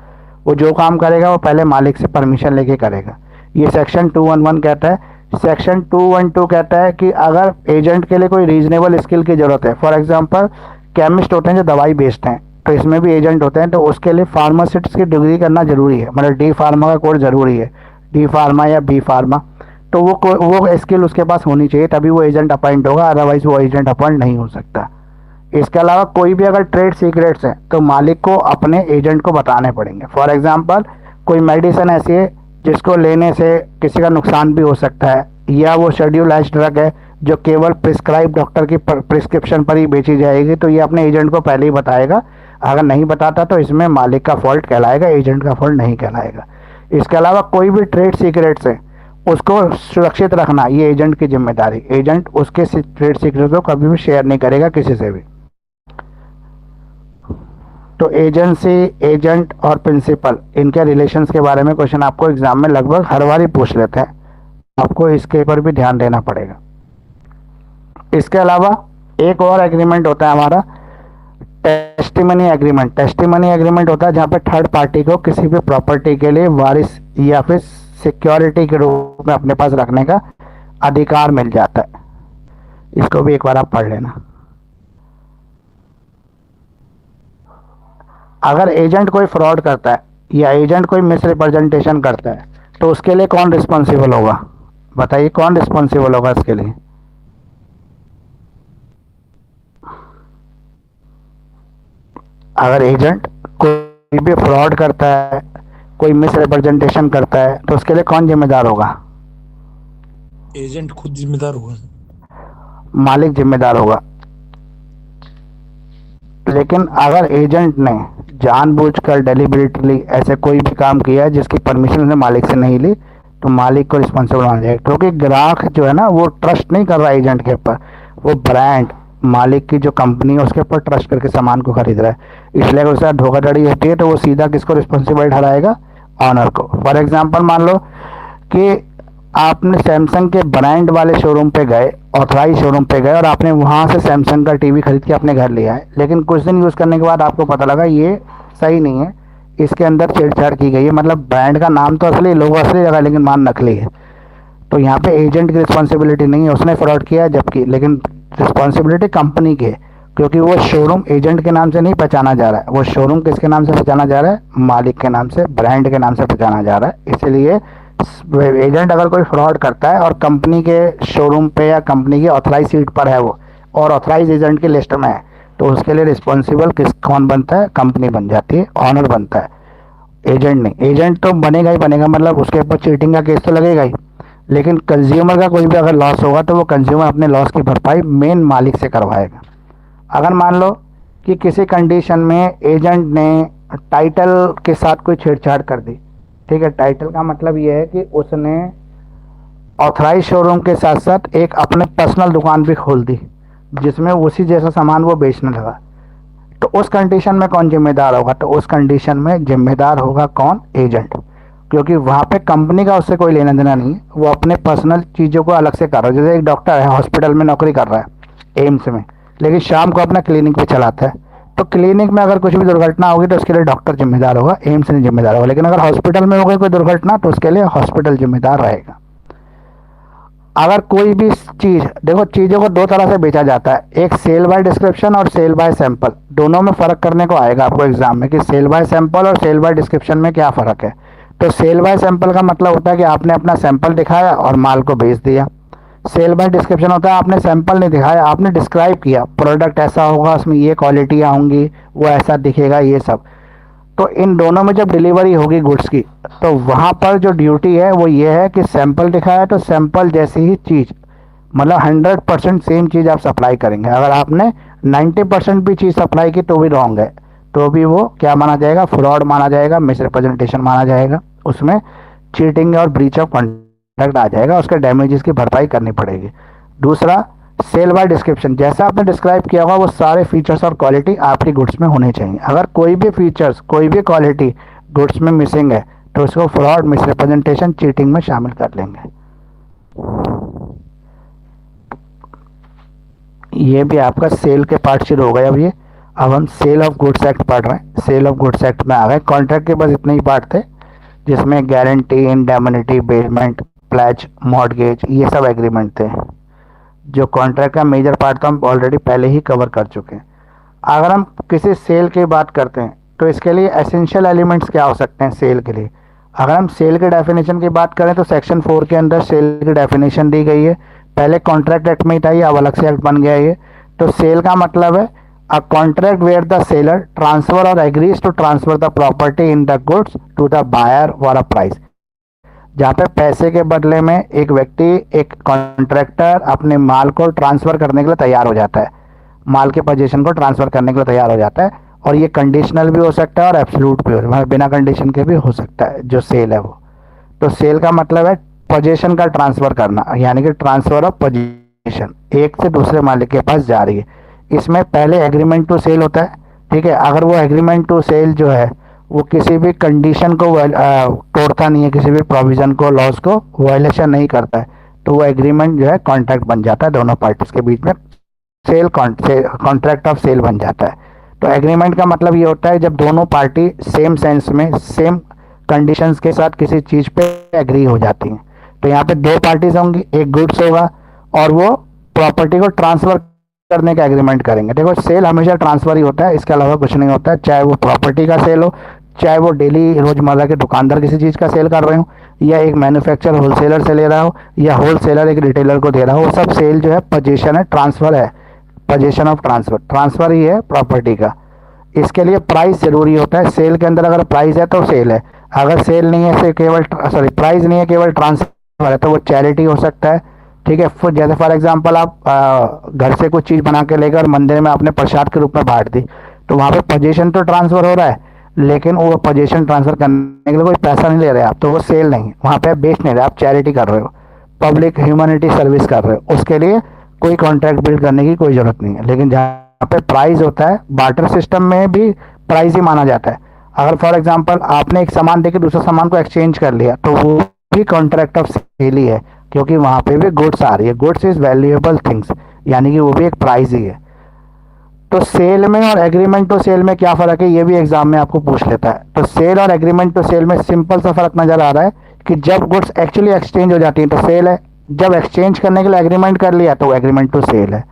वो जो काम करेगा वो पहले मालिक से परमिशन लेके करेगा। ये सेक्शन 211 कहता है। सेक्शन 212 कहता है कि अगर एजेंट के लिए कोई रीजनेबल स्किल की ज़रूरत है, फॉर एग्जांपल केमिस्ट होते हैं जो दवाई बेचते हैं, तो इसमें भी एजेंट होते हैं, तो उसके लिए फार्मासिस्ट की डिग्री करना ज़रूरी है, मतलब डी फार्मा का कोर्स ज़रूरी है, डी फार्मा या बी फार्मा, तो वो स्किल उसके पास होनी चाहिए, तभी वो एजेंट अपॉइंट होगा, अदरवाइज वो एजेंट अपॉइंट नहीं हो सकता। इसके अलावा कोई भी अगर ट्रेड सीक्रेट्स हैं तो मालिक को अपने एजेंट को बताने पड़ेंगे। फॉर एग्जांपल कोई मेडिसिन ऐसी है जिसको लेने से किसी का नुकसान भी हो सकता है, या वो शेड्यूलाइज्ड ड्रग है जो केवल प्रिस्क्राइब डॉक्टर की प्रिस्क्रिप्शन पर ही बेची जाएगी, तो ये अपने एजेंट को पहले ही बताएगा। अगर नहीं बताता तो इसमें मालिक का फॉल्ट कहलाएगा, एजेंट का फॉल्ट नहीं कहलाएगा। इसके अलावा कोई भी ट्रेड सीक्रेट्स है उसको सुरक्षित रखना ये एजेंट की जिम्मेदारी। एजेंट उसके ट्रेड सीक्रेट को कभी भी शेयर नहीं करेगा किसी से भी। तो एजेंसी, एजेंट और प्रिंसिपल, इनके रिलेशंस के बारे में क्वेश्चन आपको एग्जाम में लगभग हर बार ही पूछ लेते हैं, आपको इसके ऊपर भी ध्यान देना पड़ेगा। इसके अलावा एक और एग्रीमेंट होता है हमारा टेस्टिमनी एग्रीमेंट। टेस्टिमनी एग्रीमेंट होता है जहाँ पे थर्ड पार्टी को किसी भी प्रॉपर्टी के लिए वारिस या फिर सिक्योरिटी के रूप में अपने पास रखने का अधिकार मिल जाता है। इसको भी एक बार आप पढ़ लेना। अगर एजेंट कोई फ्रॉड करता है या एजेंट कोई मिसरिप्रेजेंटेशन करता है तो उसके लिए कौन रिस्पॉन्सिबल होगा? बताइए कौन रिस्पॉन्सिबल होगा इसके लिए? अगर एजेंट कोई भी फ्रॉड करता है, कोई मिसरिप्रेजेंटेशन करता है तो उसके लिए कौन जिम्मेदार होगा? एजेंट खुद जिम्मेदार होगा। मालिक जिम्मेदार होगा। लेकिन अगर एजेंट ने जानबूझकर डेलिबरेटली ऐसे कोई भी काम किया जिसकी परमिशन उसने मालिक से नहीं ली तो मालिक को रिस्पॉन्सिबल माना जाएगा, क्योंकि ग्राहक जो है ना वो ट्रस्ट नहीं कर रहा है एजेंट के ऊपर, वो ब्रांड मालिक की जो कंपनी है उसके ऊपर ट्रस्ट करके सामान को खरीद रहा है। इसलिए अगर उसके साथ धोखाधड़ी होती है तो वो सीधा किसको रिस्पॉन्सिबल ठहराएगा? ऑनर को। फॉर एग्जाम्पल मान लो कि आपने सैमसंग के ब्रांड वाले शोरूम पे गए, ऑथराइज शोरूम पे गए और आपने वहाँ से सैमसंग का टीवी खरीद के अपने घर लिया है, लेकिन कुछ दिन यूज़ करने के बाद आपको पता लगा ये सही नहीं है, इसके अंदर छेड़छाड़ की गई है, मतलब ब्रांड का नाम तो असली, लोगो असली जगह, लेकिन माल नकली है। तो यहाँ पे एजेंट की रिस्पॉन्सिबिलिटी नहीं है, उसने फ्रॉड किया है जबकि, लेकिन रिस्पॉन्सिबिलिटी कंपनी की है, क्योंकि वो शोरूम एजेंट के नाम से नहीं पहचाना जा रहा है, वो शोरूम किसके नाम से पहचाना जा रहा है? मालिक के नाम से, ब्रांड के नाम से पहचाना जा रहा है। इसीलिए एजेंट अगर कोई फ्रॉड करता है और कंपनी के शोरूम पे या कंपनी की ऑथराइज सीट पर है वो और ऑथराइज एजेंट की लिस्ट में है तो उसके लिए रिस्पॉन्सिबल कौन बनता है? कंपनी बन जाती है, ऑनर बनता है, एजेंट नहीं। एजेंट तो बनेगा ही बनेगा, मतलब उसके ऊपर चीटिंग का केस तो लगेगा ही, लेकिन कंज्यूमर का कोई भी अगर लॉस होगा तो वो कंज्यूमर अपने लॉस की भरपाई मेन मालिक से करवाएगा। अगर मान लो कि किसी कंडीशन में एजेंट ने टाइटल के साथ कोई छेड़छाड़ कर दी, ठीक है, टाइटल का मतलब ये है कि उसने ऑथराइज शोरूम के साथ साथ एक अपने पर्सनल दुकान भी खोल दी जिसमें उसी जैसा सामान वो बेचने लगा, तो उस कंडीशन में कौन जिम्मेदार होगा? तो उस कंडीशन में जिम्मेदार होगा कौन? एजेंट, क्योंकि वहाँ पे कंपनी का उससे कोई लेना देना नहीं है, वो अपने पर्सनल चीज़ों को अलग से कर रहा है। जैसे एक डॉक्टर है, हॉस्पिटल में नौकरी कर रहा है एम्स में, लेकिन शाम को अपना क्लिनिक भी चलाता है, तो क्लिनिक में अगर कुछ भी दुर्घटना होगी तो उसके लिए डॉक्टर जिम्मेदार होगा, एम्स नहीं जिम्मेदार होगा। लेकिन अगर हॉस्पिटल में हो गई कोई दुर्घटना तो उसके लिए हॉस्पिटल जिम्मेदार रहेगा। अगर कोई भी चीज़, देखो चीज़ों को दो तरह से बेचा जाता है, एक सेल बाय डिस्क्रिप्शन और सेल बाय सैंपल, दोनों में फ़र्क करने को आएगा आपको एग्जाम में कि सेल बाय सैंपल और सेल बाय डिस्क्रिप्शन में क्या फ़र्क है। तो सेल बाय सैंपल का मतलब होता है कि आपने अपना सैंपल दिखाया और माल को बेच दिया। सेल बाय डिस्क्रिप्शन होता है आपने सैंपल नहीं दिखाया, आपने डिस्क्राइब किया, प्रोडक्ट ऐसा होगा, उसमें ये क्वालिटियाँ होंगी, वो ऐसा दिखेगा, ये सब। तो इन दोनों में जब डिलीवरी होगी गुड्स की तो वहाँ पर जो ड्यूटी है वो ये है कि सैंपल दिखाया तो सैंपल जैसी ही चीज़, मतलब 100% सेम चीज़ आप सप्लाई करेंगे। अगर आपने 90% भी चीज़ सप्लाई की तो भी रॉन्ग है, तो भी वो क्या माना जाएगा? फ्रॉड माना जाएगा, मिसरिप्रेजेंटेशन माना जाएगा, उसमें चीटिंग और ब्रीच ऑफ कॉन्ट्रैक्ट आ जाएगा, उसके डैमेजेस की भरपाई करनी पड़ेगी। दूसरा, सेल बाय डिस्क्रिप्शन, जैसा आपने डिस्क्राइब किया होगा वो सारे फीचर्स और क्वालिटी आपकी गुड्स में होने चाहिए। अगर कोई भी फीचर्स, कोई भी क्वालिटी गुड्स में मिसिंग है तो उसको फ्रॉड, मिसरिप्रेजेंटेशन, चीटिंग में शामिल कर लेंगे। ये भी आपका सेल के पार्ट शुरू हो गए। अब हम सेल ऑफ गुड्स एक्ट पढ़ रहे हैं। सेल ऑफ गुड्स एक्ट में आ गए। कॉन्ट्रैक्ट के बस इतने ही पार्ट थे जिसमें guarantee, indemnity, basement, pledge, mortgage, ये सब एग्रीमेंट थे। जो कॉन्ट्रैक्ट का मेजर पार्ट तो हम ऑलरेडी पहले ही कवर कर चुके हैं। अगर हम किसी सेल की बात करते हैं तो इसके लिए एसेंशियल एलिमेंट्स क्या हो सकते हैं सेल के लिए? अगर हम सेल के डेफिनेशन की बात करें तो सेक्शन 4 के अंदर सेल की डेफिनेशन दी गई है। पहले कॉन्ट्रैक्ट एक्ट में ही था, ये अब अलग से एक्ट बन गया है ये। तो सेल का मतलब है a contract where the seller transfer और agrees to transfer the property in the goods to the buyer for a price, जहाँ पे पैसे के बदले में एक व्यक्ति, एक कॉन्ट्रैक्टर अपने माल को ट्रांसफ़र करने के लिए तैयार हो जाता है, माल के पोजीशन को ट्रांसफ़र करने के लिए तैयार हो जाता है। और ये कंडीशनल भी हो सकता है और एब्सोल्यूट भी हो सकता है, बिना कंडीशन के भी हो सकता है जो सेल है वो। तो सेल का मतलब है पोजीशन का ट्रांसफ़र करना, यानी कि ट्रांसफ़र ऑफ पोजीशन, एक से दूसरे मालिक के पास जा रही है। इसमें पहले एग्रीमेंट टू सेल होता है, ठीक है। अगर वो एग्रीमेंट टू सेल जो है वो किसी भी कंडीशन को तोड़ता नहीं है, किसी भी प्रोविज़न को, लॉस को वायलेशन नहीं करता है, तो वो एग्रीमेंट जो है कॉन्ट्रैक्ट बन जाता है दोनों पार्टीज के बीच में, सेल कॉन्ट्रैक्ट ऑफ सेल बन जाता है। तो एग्रीमेंट का मतलब ये होता है जब दोनों पार्टी सेम सेंस में, सेम कंडीशंस के साथ किसी चीज़ पे एग्री हो जाती हैं। तो यहाँ पे दो पार्टीज होंगी, एक गुड्स होगा और वो प्रॉपर्टी को ट्रांसफ़र करने का एग्रीमेंट करेंगे। देखो सेल हमेशा ट्रांसफर ही होता है, इसके अलावा कुछ नहीं होता है, चाहे वो प्रॉपर्टी का सेल हो, चाहे वो डेली रोजमर्रा के दुकानदार किसी चीज़ का सेल कर रहे हो, या एक मैन्युफैक्चरर होलसेलर से ले रहा हो, या होलसेलर एक रिटेलर को दे रहा हो, वो सब सेल जो है पोजीशन है, ट्रांसफर है, पोजीशन ऑफ ट्रांसफर, ट्रांसफर ही है प्रॉपर्टी का। इसके लिए प्राइस जरूरी होता है। सेल के अंदर अगर प्राइस है तो सेल है, अगर सेल नहीं है, से केवल प्राइस नहीं है, केवल ट्रांसफर है, तो वो चैरिटी हो सकता है। ठीक है, जैसे फॉर एग्जांपल आप घर से कुछ चीज़ बना के लेकर मंदिर में आपने प्रसाद के रूप में बांट दी, तो वहाँ पे पोजीशन तो ट्रांसफर हो रहा है, लेकिन वो पोजीशन ट्रांसफर करने के लिए कोई पैसा नहीं ले रहे आप, तो वो सेल नहीं, वहाँ पे आप बेच नहीं रहे, आप चैरिटी कर रहे हो, पब्लिक ह्यूमैनिटी सर्विस कर रहे हो, उसके लिए कोई कॉन्ट्रैक्ट बिल्ड करने की कोई ज़रूरत नहीं है। लेकिन जहाँ पे प्राइस होता है, बार्टर सिस्टम में भी प्राइस ही माना जाता है। अगर फॉर एग्जांपल आपने एक सामान देकर दूसरे सामान को एक्सचेंज कर लिया, तो वो भी कॉन्ट्रैक्ट ऑफ सेल ही है, क्योंकि वहाँ पे भी गुड्स आ रही है, गुड्स इज वैल्यूएबल थिंग्स, यानी कि वो भी एक प्राइस ही है। तो सेल में और एग्रीमेंट टू सेल में क्या फ़र्क है, ये भी एग्जाम में आपको पूछ लेता है। तो सेल और एग्रीमेंट टू सेल में सिंपल सा फ़र्क नज़र आ रहा है कि जब गुड्स एक्चुअली एक्सचेंज हो जाती हैं तो सेल है, जब एक्सचेंज करने के लिए एग्रीमेंट कर लिया तो एग्रीमेंट टू सेल है।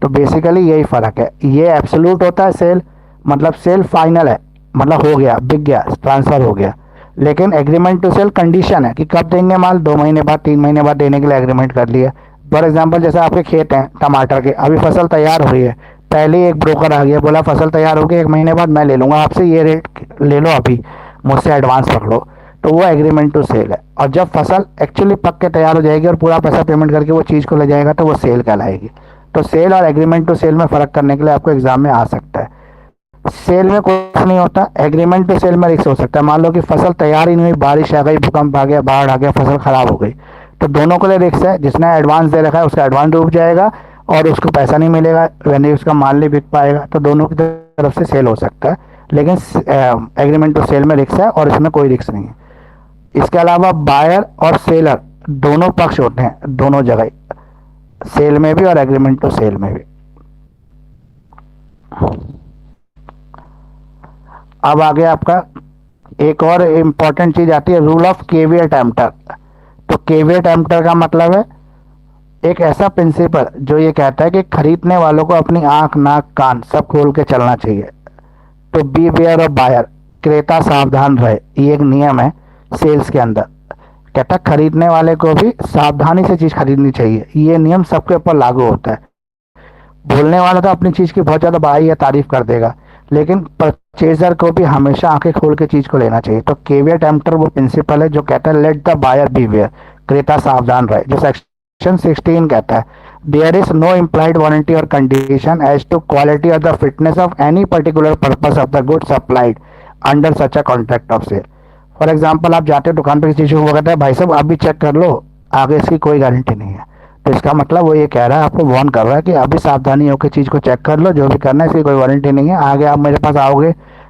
तो बेसिकली यही फ़र्क है। ये एब्सोल्यूट होता है सेल, मतलब सेल फाइनल है, मतलब हो गया, बिक गया, ट्रांसफ़र हो गया। लेकिन एग्रीमेंट टू सेल कंडीशन है कि कब देंगे माल, 2 महीने बाद, 3 महीने बाद देने के लिए एग्रीमेंट कर लिया। फॉर एग्जांपल जैसे आपके खेत हैं टमाटर के, अभी फसल तैयार हो रही है, पहले ही एक ब्रोकर आ गया, बोला फसल तैयार हो गई, 1 महीने बाद मैं ले लूँगा आपसे, ये रेट ले लो, अभी मुझसे एडवांस पकड़ लो, तो वो एग्रीमेंट टू सेल है। और जब फसल एक्चुअली पक के तैयार हो जाएगी और पूरा पैसा पेमेंट करके वो चीज़ को ले जाएगा, तो वो सेल कहलाएगी। तो सेल और एग्रीमेंट टू सेल में फ़र्क करने के लिए आपको एग्जाम में आ सकता है। सेल में कुछ नहीं होता, एग्रीमेंट टू सेल में रिस्क हो सकता है। मान लो कि फसल तैयार ही नहीं हुई, बारिश आ गई, भूकंप आ गया, बाढ़ आ गया, फसल खराब हो गई, तो दोनों के लिए रिस्क है। जिसने एडवांस दे रखा है उसका एडवांस डूब जाएगा और उसको पैसा नहीं मिलेगा, यानी उसका माल नहीं बिक पाएगा, तो दोनों की तरफ से सेल हो सकता है। लेकिन एग्रीमेंट टू सेल में रिस्क है और इसमें कोई रिस्क नहीं है। इसके अलावा बायर और सेलर दोनों पक्ष होते हैं, दोनों जगह, सेल में भी और एग्रीमेंट टू सेल में भी। अब आगे आपका एक और इम्पॉर्टेंट चीज आती है, रूल ऑफ केवियट एम्प्टर। तो केवियट एम्प्टर का मतलब है एक ऐसा प्रिंसिपल जो ये कहता है कि खरीदने वालों को अपनी आंख, नाक, कान सब खोल के चलना चाहिए। तो बी वेयर ऑफ बायर, क्रेता सावधान रहे, ये एक नियम है सेल्स के अंदर। कहता है खरीदने वाले को भी सावधानी से चीज़ खरीदनी चाहिए, ये नियम सबके ऊपर लागू होता है। बोलने वाला तो अपनी चीज़ की बहुत ज़्यादा बड़ाई या तारीफ कर देगा, लेकिन परचेजर को भी हमेशा आंखें खोल के चीज़ को लेना चाहिए। तो केवियट एम्प्टर वो प्रिंसिपल है जो कहता है let the buyer beware, क्रेता सावधान रहे। जो सेक्शन 16 कहता है there is no implied warranty और कंडीशन एज टू क्वालिटी और the fitness of any particular purpose of the good supplied under such a contract of sale. For example आप जाते हो दुकान पर किसी चीज़ को, कहता है भाई साहब अभी चेक कर लो, आगे इसकी कोई गारंटी नहीं है। तो इसका मतलब वो ये कह रहा है, आपको वार्न कर रहा है कि अभी सावधानी होकर चीज़ को चेक कर लो, जो भी करना है इसकी कोई वारंटी नहीं है, आगे आप मेरे पास आओगे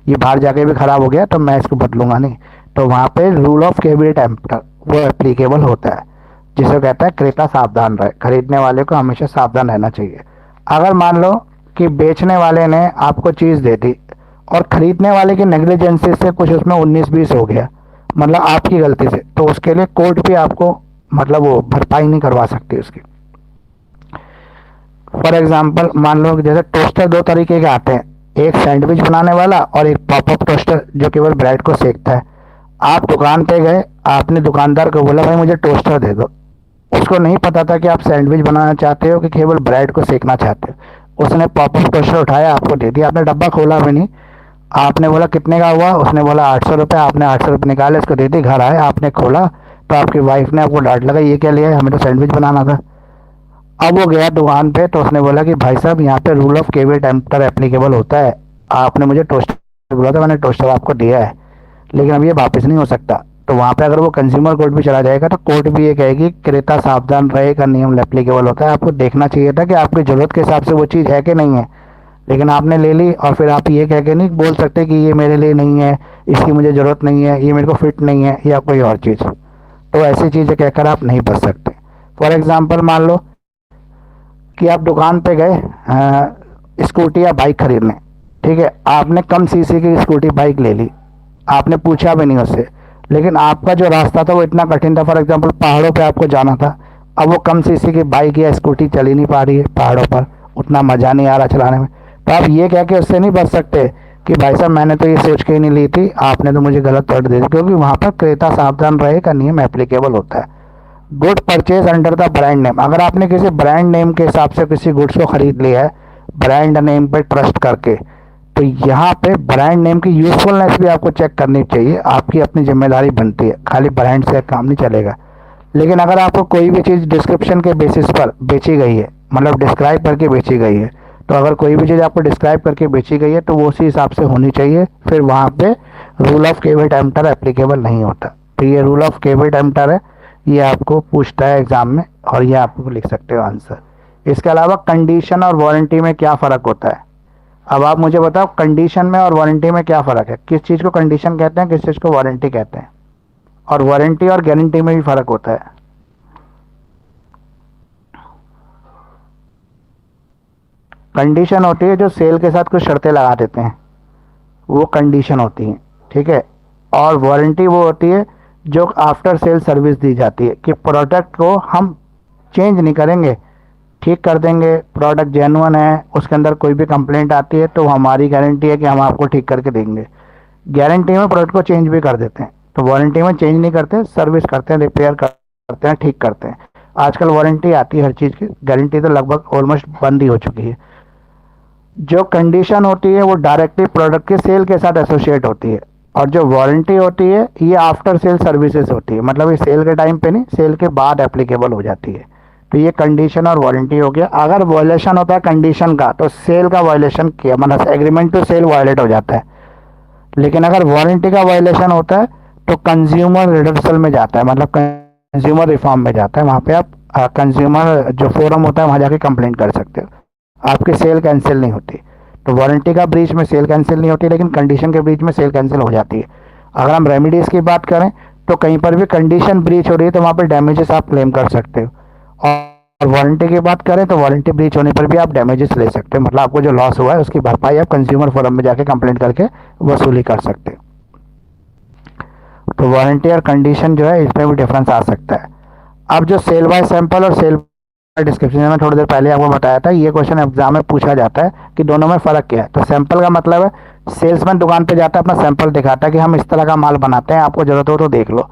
ये बाहर जाके भी ख़राब हो गया तो मैं इसको बदलूंगा नहीं। तो वहाँ पे रूल ऑफ केवियट एम्प्टर वो एप्लीकेबल होता है, जिसे कहता है क्रेता सावधान रहे, खरीदने वाले को हमेशा सावधान रहना चाहिए। अगर मान लो कि बेचने वाले ने आपको चीज़ दे दी और खरीदने वाले की नेग्लिजेंसी से कुछ उसमें 19-20 हो गया, मतलब आपकी गलती से, तो उसके लिए कोर्ट भी आपको मतलब वो भरपाई नहीं करवा सकती उसकी। फॉर एग्जाम्पल मान लो जैसे टोस्टर 2 तरीके के आते हैं, एक सैंडविच बनाने वाला और एक पॉपअप टोस्टर जो केवल ब्रेड को सेकता है। आप दुकान पे गए, आपने दुकानदार को बोला भाई मुझे टोस्टर दे दो, उसको नहीं पता था कि आप सैंडविच बनाना चाहते हो कि केवल ब्रेड को सेकना चाहते हो। उसने पॉपअप टोस्टर उठाया, आपको दे दिया, आपने डब्बा खोला भी नहीं, आपने बोला कितने का हुआ, उसने बोला 800 रुपये, आपने 800 रुपये निकाले, उसको दे दी, घर आए, आपने खोला तो आपकी वाइफ ने आपको डांट लगा, ये क्या लिया है, हमें तो सैंडविच बनाना था। अब वो गया दुकान पे तो उसने बोला कि भाई साहब यहाँ पे rule of caveat emptor applicable होता है, आपने मुझे टोस्टर बोला था, मैंने टोस्टर आपको दिया है, लेकिन अब ये वापस नहीं हो सकता। तो वहाँ पे अगर वो कंज्यूमर कोर्ट भी चला जाएगा तो कोर्ट भी ये कहेगी क्रेता सावधान रहे का नियम एप्लीकेबल होता है। आपको देखना चाहिए था कि आपकी ज़रूरत के हिसाब से वो चीज़ है कि नहीं है, लेकिन आपने ले ली और फिर आप ये कह के नहीं बोल सकते कि ये मेरे लिए नहीं है, इसकी मुझे ज़रूरत नहीं है, ये मेरे को फिट नहीं है या कोई और चीज़। तो ऐसी चीज़ें कहकर आप नहीं बच सकते। फॉर एग्जांपल मान लो कि आप दुकान पे गए स्कूटी या बाइक खरीदने, ठीक है, आपने कम सीसी की स्कूटी बाइक ले ली, आपने पूछा भी नहीं उससे, लेकिन आपका जो रास्ता था वो इतना कठिन था, फॉर एग्जांपल पहाड़ों पे आपको जाना था, अब वो कम सीसी की बाइक या स्कूटी चल ही नहीं पा रही है पहाड़ों पर, उतना मज़ा नहीं आ रहा चलाने में। तो आप ये कह के उससे नहीं बच सकते कि भाई साहब मैंने तो ये सोच के ही नहीं ली थी, आपने तो मुझे गलत ऑर्डर दे दी, क्योंकि वहाँ पर क्रेता सावधान रहे का नियम एप्लीकेबल होता है। Good purchase under the brand name, अगर आपने किसी ब्रांड नेम के हिसाब से किसी गुड्स को खरीद लिया है ब्रांड नेम पे ट्रस्ट करके, तो यहाँ पे ब्रांड नेम की यूजफुलनेस भी आपको चेक करनी चाहिए, आपकी अपनी जिम्मेदारी बनती है, खाली ब्रांड से काम नहीं चलेगा। लेकिन अगर आपको कोई भी चीज़ डिस्क्रिप्शन के बेसिस पर बेची गई है, मतलब डिस्क्राइब करके बेची गई है, तो अगर कोई भी चीज़ आपको डिस्क्राइब करके बेची गई है तो वो उसी हिसाब से होनी चाहिए, फिर वहाँ पे रूल ऑफ केविट एम्पटर एप्लीकेबल नहीं होता। तो ये रूल ऑफ केविट एम्पटर है, ये आपको पूछता है एग्जाम में और ये आप लिख सकते हो आंसर। इसके अलावा कंडीशन और वारंटी में क्या फ़र्क होता है? अब आप मुझे बताओ कंडीशन में और वारंटी में क्या फ़र्क है, किस चीज़ को कंडीशन कहते हैं, किस चीज़ को वारंटी कहते हैं, और वारंटी और गारंटी में भी फ़र्क होता है। कंडीशन होती है जो सेल के साथ कुछ शर्तें लगा देते हैं, वो कंडीशन होती है, ठीक है। और वारंटी वो होती है जो आफ्टर सेल सर्विस दी जाती है, कि प्रोडक्ट को हम चेंज नहीं करेंगे, ठीक कर देंगे, प्रोडक्ट जेन्युइन है, उसके अंदर कोई भी कंप्लेंट आती है तो हमारी गारंटी है कि हम आपको ठीक करके देंगे। गारंटी में प्रोडक्ट को चेंज भी कर देते हैं, तो वारंटी में चेंज नहीं करते, सर्विस करते हैं, रिपेयर करते हैं, ठीक करते हैं। आजकल वारंटी आती है हर चीज़ की, गारंटी तो लगभग ऑलमोस्ट बंद ही हो चुकी है। जो कंडीशन होती है वो डायरेक्टली प्रोडक्ट के सेल के साथ एसोसिएट होती है, और जो वारंटी होती है ये आफ्टर सेल सर्विसेज होती है, मतलब ये सेल के टाइम पे नहीं, सेल के बाद एप्लीकेबल हो जाती है। तो ये कंडीशन और वारंटी हो गया। अगर वायलेशन होता है कंडीशन का तो सेल का वायलेशन किया, मतलब एग्रीमेंट टू सेल वायलेट हो जाता है। लेकिन अगर वारंटी का वायलेशन होता है तो कंज्यूमर रिडर्सल में जाता है, मतलब कंज्यूमर रिफॉर्म में जाता है, वहाँ पे आप कंज्यूमर जो फोरम होता है वहाँ जाके कंप्लेंट कर सकते हो, आपकी सेल कैंसिल नहीं होती। तो वारंटी का ब्रीच में सेल कैंसिल नहीं होती, लेकिन कंडीशन के ब्रीच में सेल कैंसिल हो जाती है। अगर हम रेमेडीज़ की बात करें तो कहीं पर भी कंडीशन ब्रीच हो रही है तो वहाँ पर डैमेजेस आप क्लेम कर सकते हो, और वारंटी की बात करें तो वारंटी ब्रीच होने पर भी आप डैमेजेस ले सकते हो, मतलब आपको जो लॉस हुआ है उसकी भरपाई आप कंज्यूमर फोरम में जाके कंप्लेंट करके वसूली कर सकते हो। तो वारंटी और कंडीशन जो है इसमें भी डिफरेंस आ सकता है। अब जो सेल बाय सैंपल और सेल डिस्क्रिप्शन में थोड़ी देर पहले आपको बताया था, ये क्वेश्चन एग्जाम में पूछा जाता है कि दोनों में फ़र्क क्या है। तो सैंपल का मतलब है सेल्समैन दुकान पे जाता है, अपना सैंपल दिखाता है कि हम इस तरह का माल बनाते हैं, आपको ज़रूरत हो तो देख लो।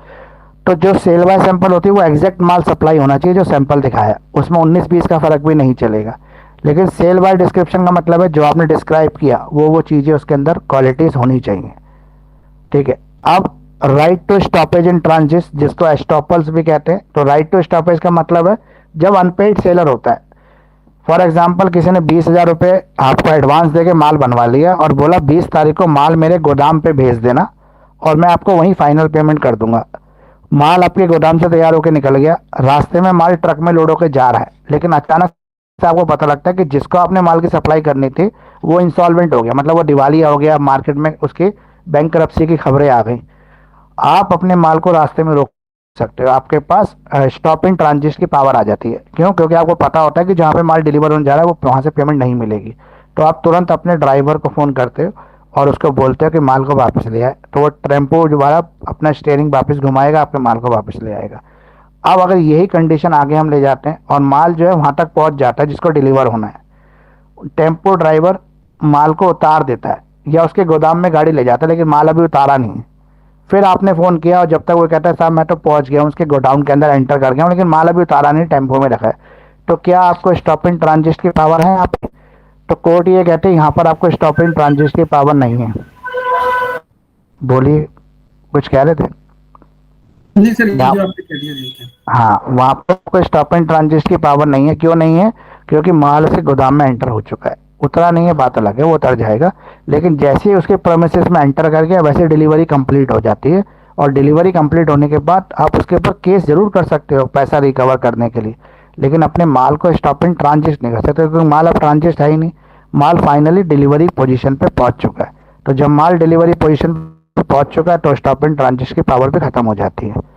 तो जो सेल बाय सैंपल होती है वो एग्जैक्ट माल सप्लाई होना चाहिए जो सैंपल दिखाया, उसमें 19-20 का फ़र्क भी नहीं चलेगा। लेकिन सेल बाय डिस्क्रिप्शन का मतलब है जो आपने डिस्क्राइब किया वो चीज़ें उसके अंदर क्वालिटीज़ होनी चाहिए, ठीक है। अब right to stoppage in transit, जिसको एस्टॉपल्स भी कहते हैं, तो राइट टू स्टॉपेज का मतलब है जब अनपेड सेलर होता है। फॉर एग्जाम्पल किसी ने 20,000 रुपये आपको एडवांस देके माल बनवा लिया और बोला 20 तारीख को माल मेरे गोदाम पे भेज देना और मैं आपको वहीं फाइनल पेमेंट कर दूंगा। माल आपके गोदाम से तैयार होकर निकल गया, रास्ते में माल ट्रक में लोड होकर जा रहा है, लेकिन अचानक से आपको पता लगता है कि जिसको आपने माल की सप्लाई करनी थी वो इंसॉल्वेंट हो गया, मतलब वो दिवालिया हो गया, मार्केट में उसकी बैंकरप्सी की खबरें आ गई। आप अपने माल को रास्ते में रोक सकते हो, आपके पास स्टॉप इन ट्रांजिट की पावर आ जाती है। क्यों? क्योंकि आपको पता होता है कि जहाँ पे माल डिलीवर होने जा रहा है वो वहाँ से पेमेंट नहीं मिलेगी, तो आप तुरंत अपने ड्राइवर को फ़ोन करते हो और उसको बोलते हो कि माल को वापस ले आए, तो वो टेम्पो दोबारा अपना स्टीयरिंग वापस घुमाएगा, आपके माल को वापस ले आएगा। अब अगर यही कंडीशन आगे हम ले जाते हैं और माल जो है वहाँ तक पहुँच जाता है जिसको डिलीवर होना है, टेम्पो ड्राइवर माल को उतार देता है या उसके गोदाम में गाड़ी ले जाता है, लेकिन माल अभी उतारा नहीं है। फिर आपने फ़ोन किया और जब तक वो कहता है साहब मैं तो पहुंच गया हूँ, उसके गोडाउन के अंदर एंटर कर गया हूँ, लेकिन माल अभी उतारा नहीं, टेम्पो में रखा है, तो क्या आपको स्टॉप इन ट्रांजिट की पावर है यहाँ पे? तो कोर्ट ये कहते हैं यहाँ पर आपको स्टॉप इन ट्रांजिट की पावर नहीं है। बोलिए, कुछ कह रहे थे? नहीं सर, ये जो आपने कह दिया ठीक है। हाँ, वहाँ पर आपको स्टॉप इन ट्रांजिट की पावर नहीं है। क्यों नहीं है? क्योंकि माल से गोदाम में एंटर हो चुका है, उतरा नहीं है, बात अलग है, वो उतर जाएगा, लेकिन जैसे ही उसके प्रेमिसेस में एंटर कर गया वैसे डिलीवरी कंप्लीट हो जाती है, और डिलीवरी कंप्लीट होने के बाद आप उसके ऊपर केस जरूर कर सकते हो पैसा रिकवर करने के लिए, लेकिन अपने माल को स्टॉप इन ट्रांजिट नहीं कर सकते, क्योंकि माल अब ट्रांजिट है ही नहीं, माल फाइनली डिलीवरी पोजीशन पे पहुंच चुका है। तो जब माल डिलीवरी पोजीशन पे पहुंच चुका है तो स्टॉप इन ट्रांजिट की पावर भी खत्म हो जाती है।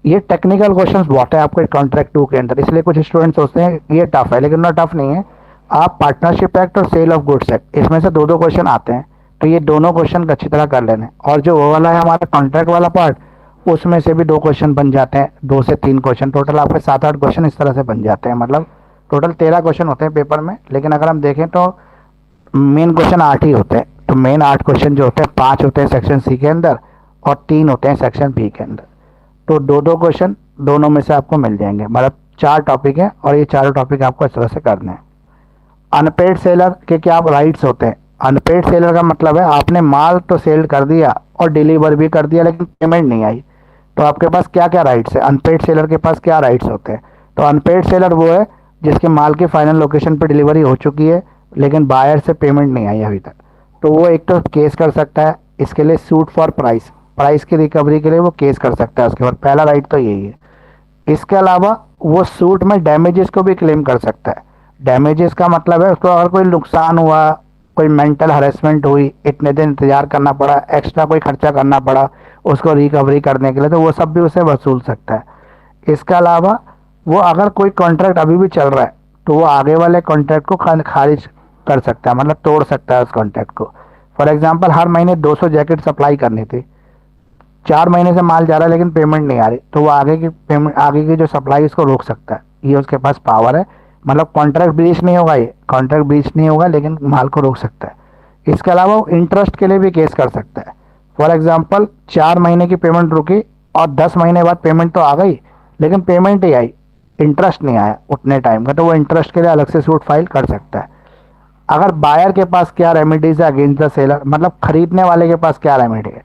ये टेक्निकल क्वेश्चंस बहुत है आपके कॉन्ट्रैक्ट 2 के अंदर, इसलिए कुछ स्टूडेंट सोचते हैं ये टफ है, लेकिन ना टफ नहीं है। आप पार्टनरशिप एक्ट और सेल ऑफ गुड्स एक्ट, इसमें से 2-2 क्वेश्चन आते हैं, तो ये दोनों क्वेश्चन अच्छी तरह कर लेने, और जो वो वाला है हमारा कॉन्ट्रैक्ट वाला पार्ट, उसमें से भी 2 क्वेश्चन बन जाते हैं, 2 से 3 क्वेश्चन, टोटल आपके 7-8 क्वेश्चन इस तरह से बन जाते हैं, मतलब टोटल 13 क्वेश्चन होते हैं पेपर में, लेकिन अगर हम देखें तो मेन क्वेश्चन 8 ही होते हैं। तो मेन 8 क्वेश्चन जो होते हैं, 5 होते हैं सेक्शन सी के अंदर और 3 होते हैं सेक्शन बी के अंदर। तो 2-2 क्वेश्चन दोनों में से आपको मिल जाएंगे, मतलब 4 टॉपिक हैं और ये चारों टॉपिक आपको इस तरह से करने हैं। अनपेड सेलर के क्या राइट्स होते हैं? अनपेड सेलर का मतलब है आपने माल तो सेल कर दिया और डिलीवर भी कर दिया लेकिन पेमेंट नहीं आई, तो आपके पास क्या क्या राइट्स है? अनपेड सेलर के पास क्या राइट्स होते हैं? तो अनपेड सेलर वो है जिसके माल की फाइनल लोकेशन पर डिलीवरी हो चुकी है लेकिन बायर से पेमेंट नहीं आई अभी तक। तो वो एक तो केस कर सकता है, इसके लिए सूट फॉर प्राइस, प्राइस की रिकवरी के लिए वो केस कर सकता है उसके बाद। पहला राइट तो यही है। इसके अलावा वो सूट में डैमेजेस को भी क्लेम कर सकता है। डैमेजेस का मतलब है उसको अगर कोई नुकसान हुआ, कोई मेंटल हरेसमेंट हुई, इतने दिन इंतजार करना पड़ा, एक्स्ट्रा कोई खर्चा करना पड़ा उसको रिकवरी करने के लिए, तो वो सब भी उसे वसूल सकता है। इसके अलावा वो अगर कोई कॉन्ट्रैक्ट अभी भी चल रहा है तो वो आगे वाले कॉन्ट्रैक्ट को खारिज कर सकता है, मतलब तोड़ सकता है उस कॉन्ट्रैक्ट को। फॉर एग्जांपल हर महीने 200 जैकेट सप्लाई करनी थी, 4 महीने से माल जा रहा है लेकिन पेमेंट नहीं आ रही, तो वो आगे की पेमेंट, आगे की जो सप्लाई इसको रोक सकता है। ये उसके पास पावर है, मतलब कॉन्ट्रैक्ट ब्रीच नहीं होगा, ये कॉन्ट्रैक्ट ब्रीच नहीं होगा लेकिन माल को रोक सकता है। इसके अलावा वो इंटरेस्ट के लिए भी केस कर सकता है। फॉर एग्जाम्पल 4 महीने की पेमेंट रुकी और 10 महीने बाद पेमेंट तो आ गई लेकिन पेमेंट ही आई, इंटरेस्ट नहीं आया उतने टाइम का, तो वो इंटरेस्ट के लिए अलग से सूट फाइल कर सकता है। अगर बायर के पास क्या रेमेडीज है अगेंस्ट द सेलर, मतलब खरीदने वाले के पास क्या रेमेडी है?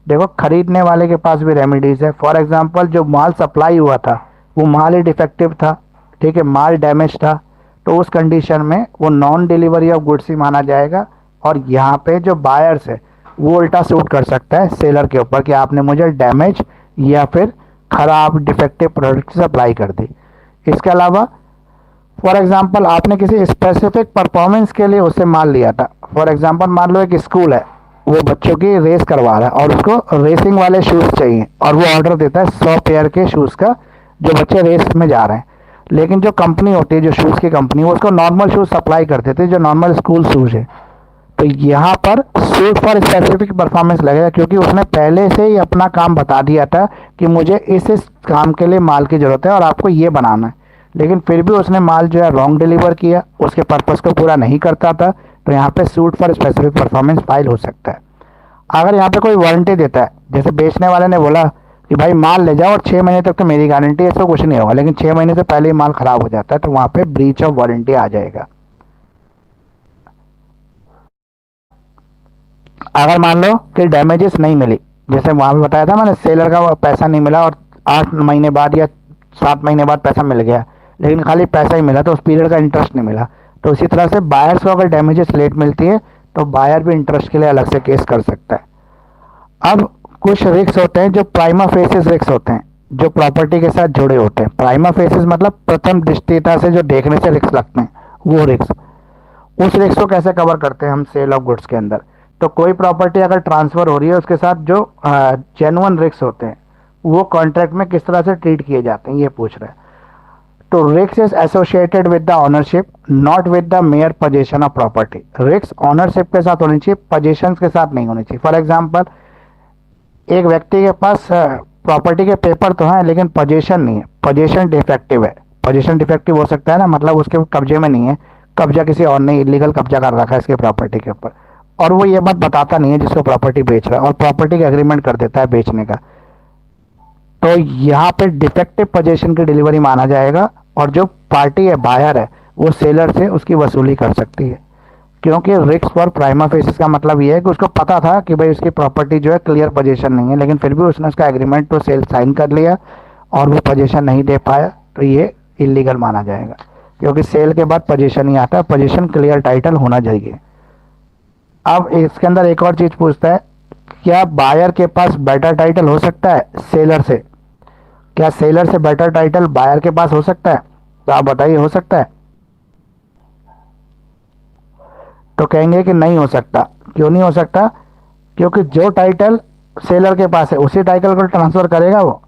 देखो खरीदने वाले के पास भी रेमेडीज है। फॉर एग्जांपल जो माल सप्लाई हुआ था वो माल ही डिफेक्टिव था, ठीक है, माल डैमेज था, तो उस कंडीशन में वो नॉन डिलीवरी ऑफ गुड्स ही माना जाएगा और यहाँ पे जो बायर्स है वो उल्टा सूट कर सकता है सेलर के ऊपर कि आपने मुझे डैमेज या फिर खराब डिफेक्टिव प्रोडक्ट सप्लाई कर दी। इसके अलावा फॉर एग्जांपल आपने किसी स्पेसिफिक परफॉर्मेंस के लिए उससे माल लिया था। फॉर एग्जांपल मान लो एक स्कूल है, वो बच्चों की रेस करवा रहा है और उसको रेसिंग वाले शूज़ चाहिए और वो ऑर्डर देता है 100 पेयर के शूज़ का जो बच्चे रेस में जा रहे हैं, लेकिन जो कंपनी होती है, जो शूज़ की कंपनी, वो उसको नॉर्मल शूज़ सप्लाई कर देते हैं जो नॉर्मल स्कूल शूज़ है। तो यहाँ पर सूट फॉर स्पेसिफिक परफॉर्मेंस लगेगा क्योंकि उसने पहले से ही अपना काम बता दिया था कि मुझे इस काम के लिए माल की ज़रूरत है और आपको ये बनाना है, लेकिन फिर भी उसने माल जो है रॉन्ग डिलीवर किया, उसके पर्पस को पूरा नहीं करता था, तो यहाँ पे suit for specific performance file हो सकता है। अगर यहाँ पे कोई वारंटी देता है, जैसे बेचने वाले ने बोला कि भाई माल ले जाओ और 6 महीने तक तो मेरी गारंटी है, इसको कुछ नहीं होगा, लेकिन 6 महीने से पहले ही माल खराब हो जाता है, तो वहाँ पे ब्रीच ऑफ वारंटी आ जाएगा। अगर मान लो कि डैमेजेस नहीं मिली, जैसे वहाँ पे बताया था मैंने, सेलर का पैसा नहीं मिला और 8 महीने बाद या 7 महीने बाद पैसा मिल गया लेकिन खाली पैसा ही मिला, तो उस पीरियड का इंटरेस्ट नहीं मिला, तो इसी तरह से बायर्स को अगर डैमेजेस लेट मिलती है तो बायर भी इंटरेस्ट के लिए अलग से केस कर सकता है। अब कुछ रिस्क होते हैं जो प्राइमा फेसिस रिस्क होते हैं, जो प्रॉपर्टी के साथ जुड़े होते हैं। प्राइमा फेसिस मतलब प्रथम दृष्टिता से जो देखने से रिस्क लगते हैं, वो रिस्क, उस रिस्क को कैसे कवर करते हैं हम सेल ऑफ गुड्स के अंदर? तो कोई प्रॉपर्टी अगर ट्रांसफर हो रही है उसके साथ जो जेन्युइन रिस्क होते हैं वो कॉन्ट्रैक्ट में किस तरह से ट्रीट किए जाते हैं, ये पूछ रहे हैं। तो risk is associated with the ownership, not with the mayor position of property. Risk ownership के साथ होनी चाहिए, पोजीशन के साथ नहीं होनी चाहिए। फॉर एग्जांपल एक व्यक्ति के पास प्रॉपर्टी के पेपर तो हैं लेकिन पोजीशन नहीं है, पोजीशन डिफेक्टिव है। पोजीशन डिफेक्टिव हो सकता है ना, मतलब उसके कब्जे में नहीं है, कब्जा किसी और ने इलीगल कब्जा कर रखा है इसके प्रॉपर्टी के ऊपर, और वो ये बात बताता नहीं है जिसको प्रॉपर्टी बेच रहा है और प्रॉपर्टी का एग्रीमेंट कर देता है बेचने का, तो यहाँ पे डिफेक्टिव पोजीशन की डिलीवरी माना जाएगा और जो पार्टी है, बायर है, वो सेलर से उसकी वसूली कर सकती है। क्योंकि रिस्क फॉर प्राइमा फेसिस का मतलब ये है कि उसको पता था कि भाई उसकी प्रॉपर्टी जो है क्लियर पोजीशन नहीं है, लेकिन फिर भी उसने उसका एग्रीमेंट टू सेल साइन कर लिया और वो पोजीशन नहीं दे पाया, तो ये इलीगल माना जाएगा क्योंकि सेल के बाद पोजीशन ही आता है, पोजीशन क्लियर टाइटल होना चाहिए। अब इसके अंदर एक और चीज पूछता है, क्या बायर के पास बेटर टाइटल हो सकता है सेलर से? क्या सेलर से बेटर टाइटल बायर के पास हो सकता है? तो आप बताइए, हो सकता है? तो कहेंगे कि नहीं हो सकता। क्यों नहीं हो सकता? क्योंकि जो टाइटल सेलर के पास है उसी टाइटल को ट्रांसफर करेगा वो,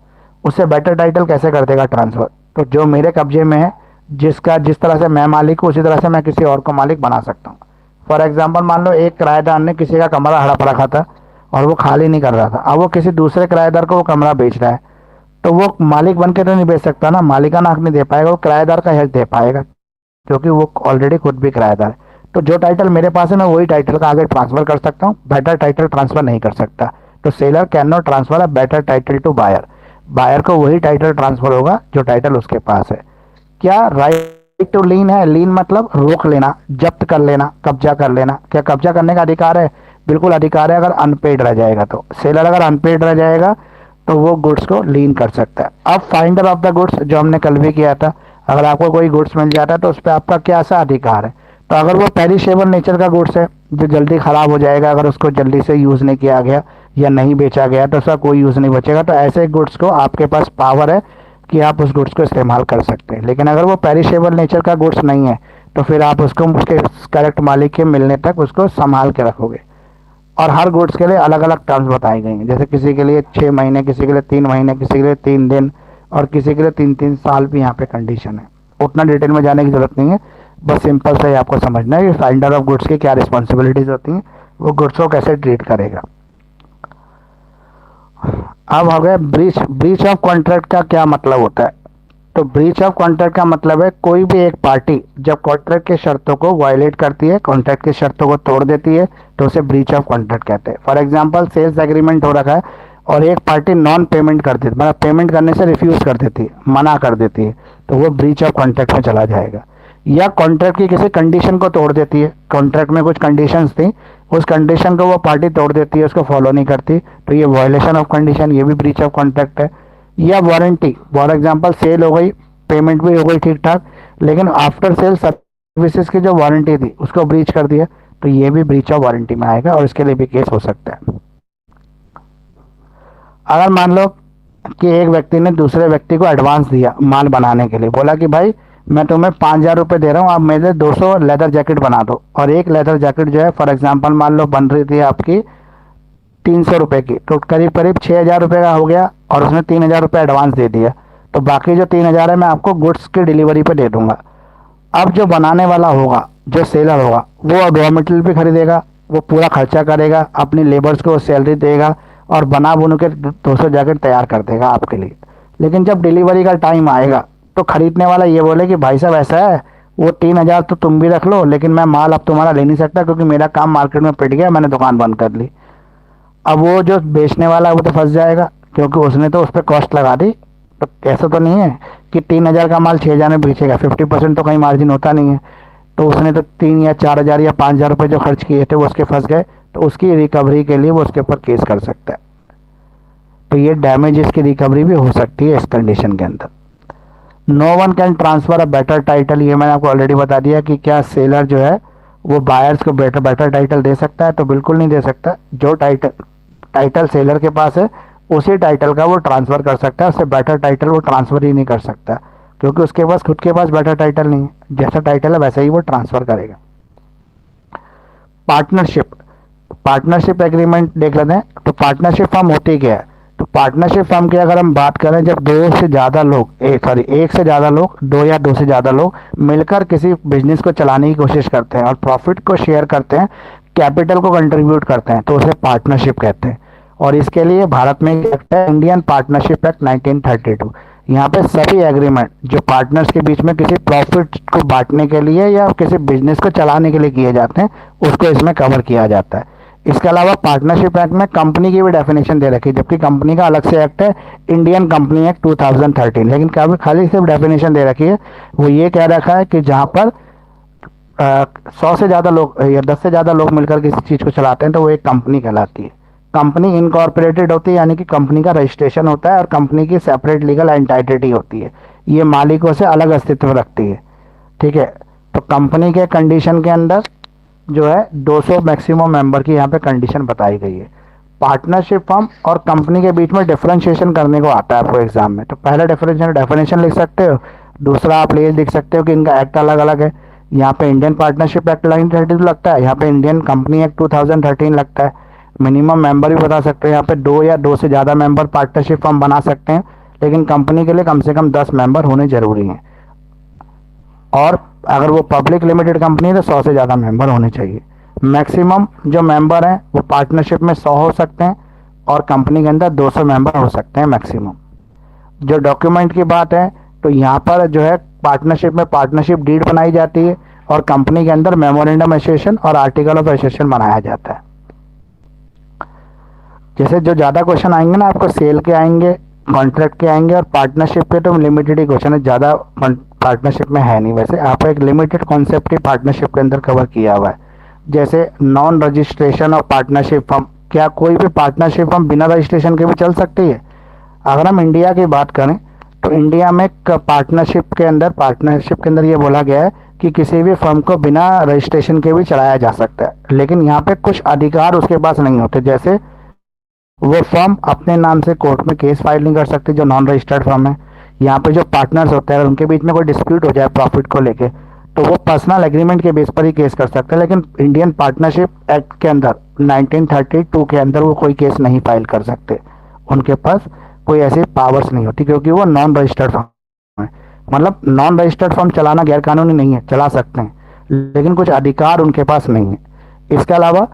उससे बेटर टाइटल कैसे कर देगा ट्रांसफर? तो जो मेरे कब्जे में है, जिसका जिस तरह से मैं मालिक हूँ उसी तरह से मैं किसी और को मालिक बना सकता हूँ। फॉर एग्जाम्पल मान लो एक किराएदार ने किसी का कमरा हड़प रखा था और वो खाली नहीं कर रहा था, अब वो किसी दूसरे किराएदार को वो कमरा बेच रहा है, तो वो मालिक बन के तो नहीं बेच सकता ना, मालिकाना हक नहीं दे पाएगा, वो किराएदार का हक दे पाएगा। क्योंकि वो ऑलरेडी खुद भी किराएदार है। तो जो टाइटल मेरे पास है मैं वही टाइटल का आगे ट्रांसफर कर सकता हूँ, बेटर टाइटल ट्रांसफर नहीं कर सकता। तो seller cannot transfer a better title to buyer, buyer को वही टाइटल ट्रांसफर होगा जो टाइटल उसके पास है। क्या राइट टू लीन है? लीन मतलब रोक लेना, जब्त कर लेना, कब्जा कर लेना। क्या कब्जा करने का अधिकार है? बिल्कुल अधिकार है, अगर अनपेड रह जाएगा तो। सेलर अगर अनपेड रह जाएगा तो वो गुड्स को लीन कर सकता है। अब फाइंडर ऑफ द गुड्स जो हमने कल भी किया था, अगर आपको कोई गुड्स मिल जाता है तो उस पर आपका क्या सा अधिकार है? तो अगर वो पेरिशेबल नेचर का गुड्स है जो जल्दी खराब हो जाएगा, अगर उसको जल्दी से यूज़ नहीं किया गया या नहीं बेचा गया तो उसका कोई यूज़ नहीं बचेगा, तो ऐसे गुड्स को आपके पास पावर है कि आप उस गुड्स को इस्तेमाल कर सकते हैं। लेकिन अगर वो पेरिशेबल नेचर का गुड्स नहीं है तो फिर आप उसको उसके करेक्ट मालिक के मिलने तक उसको संभाल के रखोगे। और हर गुड्स के लिए अलग अलग टर्म्स बताई गई हैं, जैसे किसी के लिए 6 महीने, किसी के लिए 3 महीने, किसी के लिए 3 दिन और किसी के लिए 3-3 साल भी यहाँ पे कंडीशन है। उतना डिटेल में जाने की जरूरत नहीं है, बस सिंपल से आपको समझना है कि फाइंडर ऑफ गुड्स की क्या रिस्पॉन्सिबिलिटीज होती हैं, वो गुड्स को कैसे ट्रीट करेगा। अब हो गया ब्रीच। ब्रीच ऑफ कॉन्ट्रैक्ट का क्या मतलब होता है? तो ब्रीच ऑफ कॉन्ट्रैक्ट का मतलब है कोई भी एक पार्टी जब कॉन्ट्रैक्ट के शर्तों को वायलेट करती है, कॉन्ट्रैक्ट की शर्तों को तोड़ देती है, तो उसे ब्रीच ऑफ कॉन्ट्रैक्ट कहते हैं। फॉर एग्जांपल सेल्स एग्रीमेंट हो रखा है और एक पार्टी नॉन पेमेंट कर देती है, मतलब पेमेंट करने से रिफ्यूज कर देती है, मना कर देती है, तो वो ब्रीच ऑफ कॉन्ट्रैक्ट में चला जाएगा। या कॉन्ट्रैक्ट की किसी कंडीशन को तोड़ देती है, कॉन्ट्रैक्ट में कुछ कंडीशंस थी, उस कंडीशन को वो पार्टी तोड़ देती है, उसको फॉलो नहीं करती, तो ये वायलेशन ऑफ कंडीशन, ये भी ब्रीच ऑफ कॉन्ट्रैक्ट है। या वारंटी, फॉर एग्जांपल सेल हो गई, पेमेंट भी हो गई ठीक ठाक, लेकिन आफ्टर सेल सर्विसेज की जो वारंटी थी उसको ब्रीच कर दिया, तो ये भी ब्रीच ऑफ वारंटी में आएगा और इसके लिए भी केस हो सकता है। अगर मान लो कि एक व्यक्ति ने दूसरे व्यक्ति को एडवांस दिया माल बनाने के लिए, बोला कि भाई मैं तुम्हें 5,000 रुपये दे रहा हूँ, आप मेरे 200 लेदर जैकेट बना दो, और एक लेदर जैकेट जो है फॉर एग्जांपल मान लो बन रही थी आपकी 300 रुपये की, तो करीब करीब 6,000 रुपये का हो गया और उसने 3,000 रुपये एडवांस दे दिया, तो बाकी जो 3,000 है मैं आपको गुड्स की डिलीवरी पे दे दूंगा। अब जो बनाने वाला होगा, जो सेलर होगा, वो रॉ मटेरियल भी खरीदेगा, वो पूरा खर्चा करेगा, अपनी लेबर्स को सैलरी देगा और बना बुन के 200 जैकेट तैयार कर देगा आपके लिए। लेकिन जब डिलीवरी का टाइम आएगा तो खरीदने वाला ये बोले कि भाई साहब ऐसा है, वो 3,000 तो तुम भी रख लो, लेकिन मैं माल अब तुम्हारा ले नहीं सकता क्योंकि मेरा काम मार्केट में पिट गया, मैंने दुकान बंद कर ली। अब वो जो बेचने वाला है वो तो फंस जाएगा क्योंकि उसने तो उस पर कॉस्ट लगा दी। तो ऐसा तो नहीं है कि 3,000 का माल 6,000 में बेचेगा, 50% तो कहीं मार्जिन होता नहीं है, तो उसने तो 3 या 4,000 या 5,000 रुपये जो खर्च किए थे वो उसके फंस गए, तो उसकी रिकवरी के लिए वो उसके ऊपर केस कर सकता है। तो ये डैमेजेस की रिकवरी भी हो सकती है इस कंडीशन के अंदर। No one can transfer a better title, ये मैंने आपको ऑलरेडी बता दिया कि क्या सेलर जो है वो बायर्स को बेटर टाइटल दे सकता है? तो बिल्कुल नहीं दे सकता। जो टाइटल सेलर के पास है उसी टाइटल का वो ट्रांसफ़र कर सकता है, उससे बेटर टाइटल वो ट्रांसफ़र ही नहीं कर सकता क्योंकि उसके पास खुद के पास बेटर टाइटल नहीं है। जैसा टाइटल है वैसे ही वो ट्रांसफ़र करेगा। पार्टनरशिप, पार्टनरशिप एग्रीमेंट देख लेते हैं। तो पार्टनरशिप फर्म होती क्या है? तो पार्टनरशिप फर्म की अगर हम बात करें, जब एक से ज़्यादा लोग, 2 या 2 से ज़्यादा लोग मिलकर किसी बिजनेस को चलाने की कोशिश करते हैं और प्रॉफिट को शेयर करते हैं, कैपिटल को कंट्रीब्यूट करते हैं, तो उसे पार्टनरशिप कहते हैं। और इसके लिए भारत में एक एक्ट है, इंडियन पार्टनरशिप एक्ट 1932। यहाँ पे सभी एग्रीमेंट जो पार्टनर्स के बीच में किसी प्रॉफिट को बांटने के लिए या किसी बिजनेस को चलाने के लिए किए जाते हैं उसको इसमें कवर किया जाता है। इसके अलावा पार्टनरशिप एक्ट में कंपनी की भी डेफिनेशन दे रखी है, जबकि कंपनी का अलग से एक्ट है, इंडियन कंपनी एक्ट 2013, लेकिन खाली सिर्फ डेफिनेशन दे रखी है। वो ये कह रखा है कि जहाँ पर 100 से ज़्यादा लोग या 10 से ज़्यादा लोग मिलकर किसी चीज़ को चलाते हैं तो वो एक कंपनी कहलाती है। कंपनी इनकॉर्पोरेटेड होती है, यानी कि कंपनी का रजिस्ट्रेशन होता है और कंपनी की सेपरेट लीगल एंटाइटी होती है, ये मालिकों से अलग अस्तित्व रखती है। ठीक है, तो कंपनी के कंडीशन के अंदर जो है 200 मैक्सिमम मेंबर की यहाँ पे कंडीशन बताई गई है। पार्टनरशिप फर्म और कंपनी के बीच में डिफरेंशिएशन करने को आता है आपको एग्जाम में, तो पहला डेफिनेशन लिख सकते हो, दूसरा आप ये लिख सकते हो कि इनका एक्ट अलग अलग है। यहाँ पे इंडियन पार्टनरशिप एक्ट 1932 लगता है, यहाँ पे इंडियन कंपनी एक्ट 2013 लगता है। मिनिमम मेंबर भी बता सकते हैं, यहाँ पे 2 या 2 से ज़्यादा मेंबर पार्टनरशिप फर्म बना सकते हैं, लेकिन कंपनी के लिए कम से कम 10 मेंबर होने जरूरी हैं। और अगर वो पब्लिक लिमिटेड कंपनी है तो 100 से ज़्यादा मेंबर होने चाहिए। मैक्सिमम जो मेंबर हैं वो पार्टनरशिप में 100 हो सकते हैं और कंपनी के अंदर 200 मेंबर हो सकते हैं मैक्सिमम। जो डॉक्यूमेंट की बात है तो यहाँ पर जो है पार्टनरशिप में पार्टनरशिप डीड बनाई जाती है और कंपनी के अंदर मेमोरेंडम एसोसिएशन और आर्टिकल ऑफ एसोसिएशन बनाया जाता है। जैसे जो ज़्यादा क्वेश्चन आएंगे ना आपको सेल के आएंगे, कॉन्ट्रैक्ट के आएंगे और पार्टनरशिप के तो लिमिटेड ही क्वेश्चन है, ज़्यादा पार्टनरशिप में है नहीं। वैसे आपको एक लिमिटेड कॉन्सेप्ट ही पार्टनरशिप के अंदर कवर किया हुआ है। जैसे नॉन रजिस्ट्रेशन और पार्टनरशिप फर्म, क्या कोई भी पार्टनरशिप फर्म बिना रजिस्ट्रेशन के भी चल सकती है? अगर हम इंडिया की बात करें तो इंडिया में पार्टनरशिप के अंदर ये बोला गया है कि किसी भी फर्म को बिना रजिस्ट्रेशन के भी चलाया जा सकता है, लेकिन यहाँ पे कुछ अधिकार उसके पास नहीं होते। जैसे वो फर्म अपने नाम से कोर्ट में केस फाइल नहीं कर सकती जो नॉन रजिस्टर्ड फर्म है। यहाँ पे जो पार्टनर्स होते हैं उनके बीच में कोई डिस्प्यूट हो जाए प्रॉफिट को लेके तो वो पर्सनल एग्रीमेंट के बेस पर ही केस कर सकते हैं, लेकिन इंडियन पार्टनरशिप एक्ट के अंदर 1932 के अंदर वो कोई केस नहीं फाइल कर सकते। उनके पास कोई ऐसी पावर्स नहीं होती क्योंकि वो नॉन रजिस्टर्ड फर्म है। मतलब नॉन रजिस्टर्ड फर्म चलाना गैर कानूनी नहीं है, चला सकते हैं, लेकिन कुछ अधिकार उनके पास नहीं है। इसके अलावा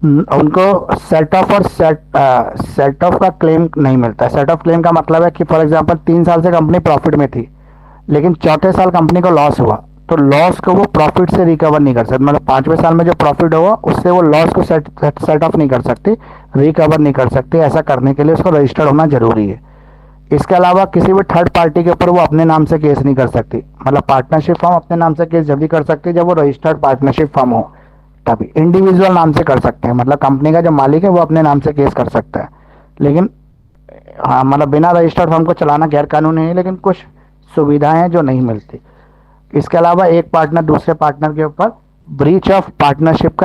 उनको सेट ऑफ का क्लेम नहीं मिलता है। सेट ऑफ क्लेम का मतलब है कि फॉर एग्जांपल 3 साल से कंपनी प्रॉफिट में थी, लेकिन चौथे साल कंपनी को लॉस हुआ तो लॉस को वो प्रॉफिट से रिकवर नहीं कर सकते। मतलब 5वें साल में जो प्रॉफिट हुआ उससे वो लॉस को सेट ऑफ नहीं कर सकती, रिकवर नहीं कर सकती। ऐसा करने के लिए उसको रजिस्टर्ड होना जरूरी है। इसके अलावा किसी भी थर्ड पार्टी के ऊपर वो अपने नाम से केस नहीं कर सकती। मतलब पार्टनरशिप फर्म अपने नाम से केस जब भी कर सकती है जब वो रजिस्टर्ड पार्टनरशिप फर्म हो, तभी इंडिविजुअल नाम से कर सकते हैं। मतलब कंपनी का जो मालिक है वो अपने नाम से केस कर सकता है, लेकिन हाँ मतलब बिना रजिस्टर्ड फर्म को चलाना गैर कानूनी है, लेकिन कुछ सुविधाएं हैं जो नहीं मिलती। इसके अलावा एक पार्टनर दूसरे पार्टनर के ऊपर ब्रीच ऑफ पार्टनरशिप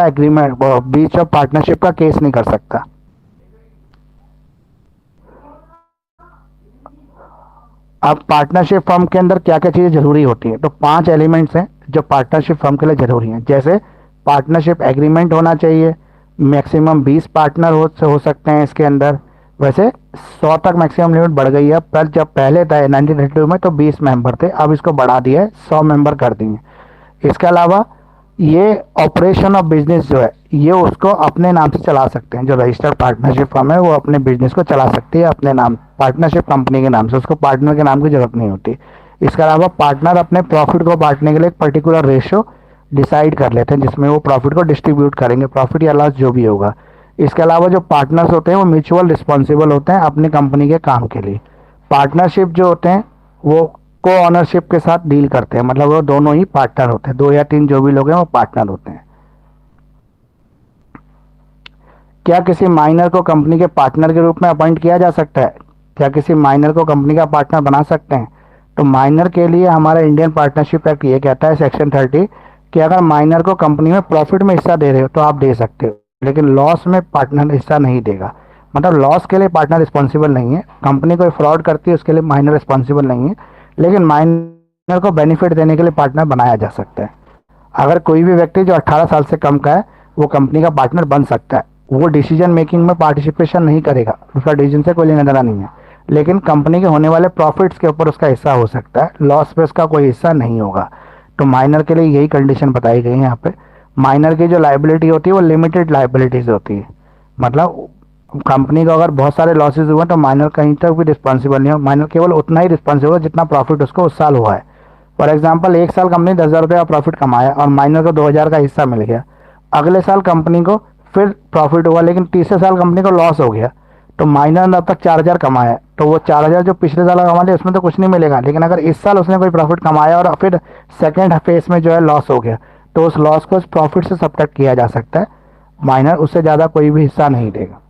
का केस नहीं कर सकता। अब पार्टनरशिप फर्म के अंदर क्या क्या चीज़ें जरूरी होती हैं, तो 5 एलिमेंट्स हैं जो पार्टनरशिप फर्म के लिए जरूरी हैं। जैसे पार्टनरशिप एग्रीमेंट होना चाहिए, मैक्सिमम 20 पार्टनर हो सकते हैं इसके अंदर। वैसे 100 तक मैक्सिमम लिमिट बढ़ गई है, पर जब पहले था 1932 में तो 20 मेंबर थे, अब इसको बढ़ा दिया है, 100 मेंबर कर दिए। इसके अलावा ये ऑपरेशन ऑफ बिजनेस जो है ये उसको अपने नाम से चला सकते हैं। जो रजिस्टर्ड पार्टनरशिप फर्म है वो अपने बिजनेस को चला सकती है अपने नाम, पार्टनरशिप कंपनी के नाम से, उसको पार्टनर के नाम की जरूरत नहीं होती। इसके अलावा पार्टनर अपने प्रॉफिट को बांटने के लिए एक पर्टिकुलर रेशियो डिसाइड कर लेते हैं जिसमें वो प्रॉफिट को डिस्ट्रीब्यूट करेंगे, प्रॉफिट या लॉस जो भी होगा। इसके अलावा जो पार्टनर्स होते हैं वो म्यूचुअल रिस्पॉन्सिबल होते हैं अपनी कंपनी के काम के लिए। पार्टनरशिप जो होते हैं वो को ऑनरशिप के साथ डील करते हैं, मतलब वो दोनों ही पार्टनर होते हैं, 2 या 3 जो भी लोग हैं वो पार्टनर होते हैं। क्या किसी माइनर को कंपनी के पार्टनर के रूप में अपॉइंट किया जा सकता है? क्या किसी माइनर को कंपनी का पार्टनर बना सकते हैं? तो माइनर के लिए हमारा इंडियन पार्टनरशिप एक्ट ये कहता है सेक्शन 30 कि अगर माइनर को कंपनी में प्रॉफिट में हिस्सा दे रहे हो तो आप दे सकते हो, लेकिन लॉस में पार्टनर हिस्सा नहीं देगा। मतलब लॉस के लिए पार्टनर रिस्पॉन्सिबल नहीं है, कंपनी कोई फ्रॉड करती है उसके लिए माइनर रिस्पॉन्सिबल नहीं है, लेकिन माइनर को बेनिफिट देने के लिए पार्टनर बनाया जा सकता है। अगर कोई भी व्यक्ति जो 18 साल से कम का है वो कंपनी का पार्टनर बन सकता है। वो डिसीजन मेकिंग में पार्टिसिपेशन नहीं करेगा, उसका डिसीजन से कोई लेना देना नहीं है, लेकिन कंपनी के होने वाले प्रॉफिट्स के ऊपर उसका हिस्सा हो सकता है, लॉस पे उसका कोई हिस्सा नहीं होगा। तो माइनर के लिए यही कंडीशन बताई गई है यहाँ पे। माइनर की जो लाइबिलिटी होती है वो लिमिटेड लाइबिलिटीज होती है। मतलब कंपनी को अगर बहुत सारे लॉसेज हुए तो माइनर कहीं तक भी रिस्पॉन्सिबल नहीं हो, माइनर केवल उतना ही रिस्पॉन्सिबल है जितना प्रॉफिट उसको उस साल हुआ है। फॉर एग्जाम्पल एक साल कंपनी 10,000 रुपये का प्रॉफिट कमाया और माइनर को 2,000 का हिस्सा मिल गया, अगले साल कंपनी को फिर प्रॉफिट हुआ लेकिन तीसरे साल कंपनी को लॉस हो गया, तो माइनर ने अब तक 4,000 कमाया है, तो वो 4,000 जो पिछले साल कमा लिया उसमें तो कुछ नहीं मिलेगा, लेकिन अगर इस साल उसने कोई प्रॉफिट कमाया और फिर सेकेंड फेज में जो है लॉस हो गया तो उस लॉस को उस प्रॉफिट से सब्ट्रैक्ट किया जा सकता है। माइनर उससे ज़्यादा कोई भी हिस्सा नहीं देगा।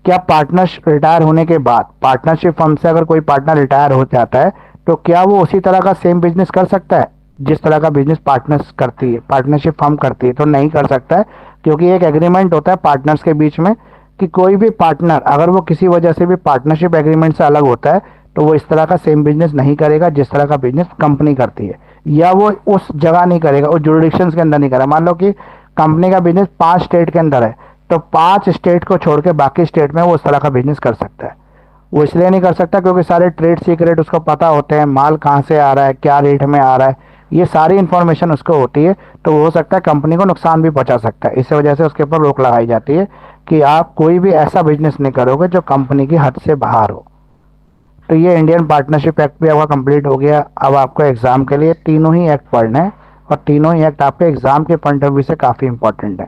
क्या पार्टनर रिटायर होने के बाद पार्टनरशिप फर्म से अगर कोई पार्टनर रिटायर हो जाता है तो क्या वो उसी तरह का सेम बिजनेस कर सकता है जिस तरह का बिजनेस पार्टनर्स करती है, पार्टनरशिप फर्म करती है? तो नहीं कर सकता है, क्योंकि एक एग्रीमेंट होता है पार्टनर्स के बीच में कि कोई भी पार्टनर अगर वो किसी वजह से भी पार्टनरशिप एग्रीमेंट से अलग होता है तो वो इस तरह का सेम बिजनेस नहीं करेगा जिस तरह का बिजनेस कंपनी करती है, या वो उस जगह नहीं करेगा, उस जुरिडिक्शंस के अंदर नहीं करेगा। मान लो कि कंपनी का बिजनेस 5 स्टेट के अंदर है तो 5 स्टेट को छोड़ के बाकी स्टेट में वो उस तरह का बिजनेस कर सकता है। वो इसलिए नहीं कर सकता क्योंकि सारे ट्रेड सीक्रेट उसको पता होते हैं, माल कहाँ से आ रहा है, क्या रेट में आ रहा है, ये सारी इन्फॉर्मेशन उसको होती है, तो हो सकता है कंपनी को नुकसान भी पहुंचा सकता है। इस वजह से उसके ऊपर रोक लगाई जाती है कि आप कोई भी ऐसा बिजनेस नहीं करोगे जो कंपनी की हद से बाहर हो। तो ये इंडियन पार्टनरशिप एक्ट भी आपका कंप्लीट हो गया। अब आपको एग्ज़ाम के लिए तीनों ही एक्ट पढ़ने हैं और तीनों ही एक्ट आपके एग्ज़ाम के पॉइंट ऑफ व्यू से काफ़ी इंपॉर्टेंट है।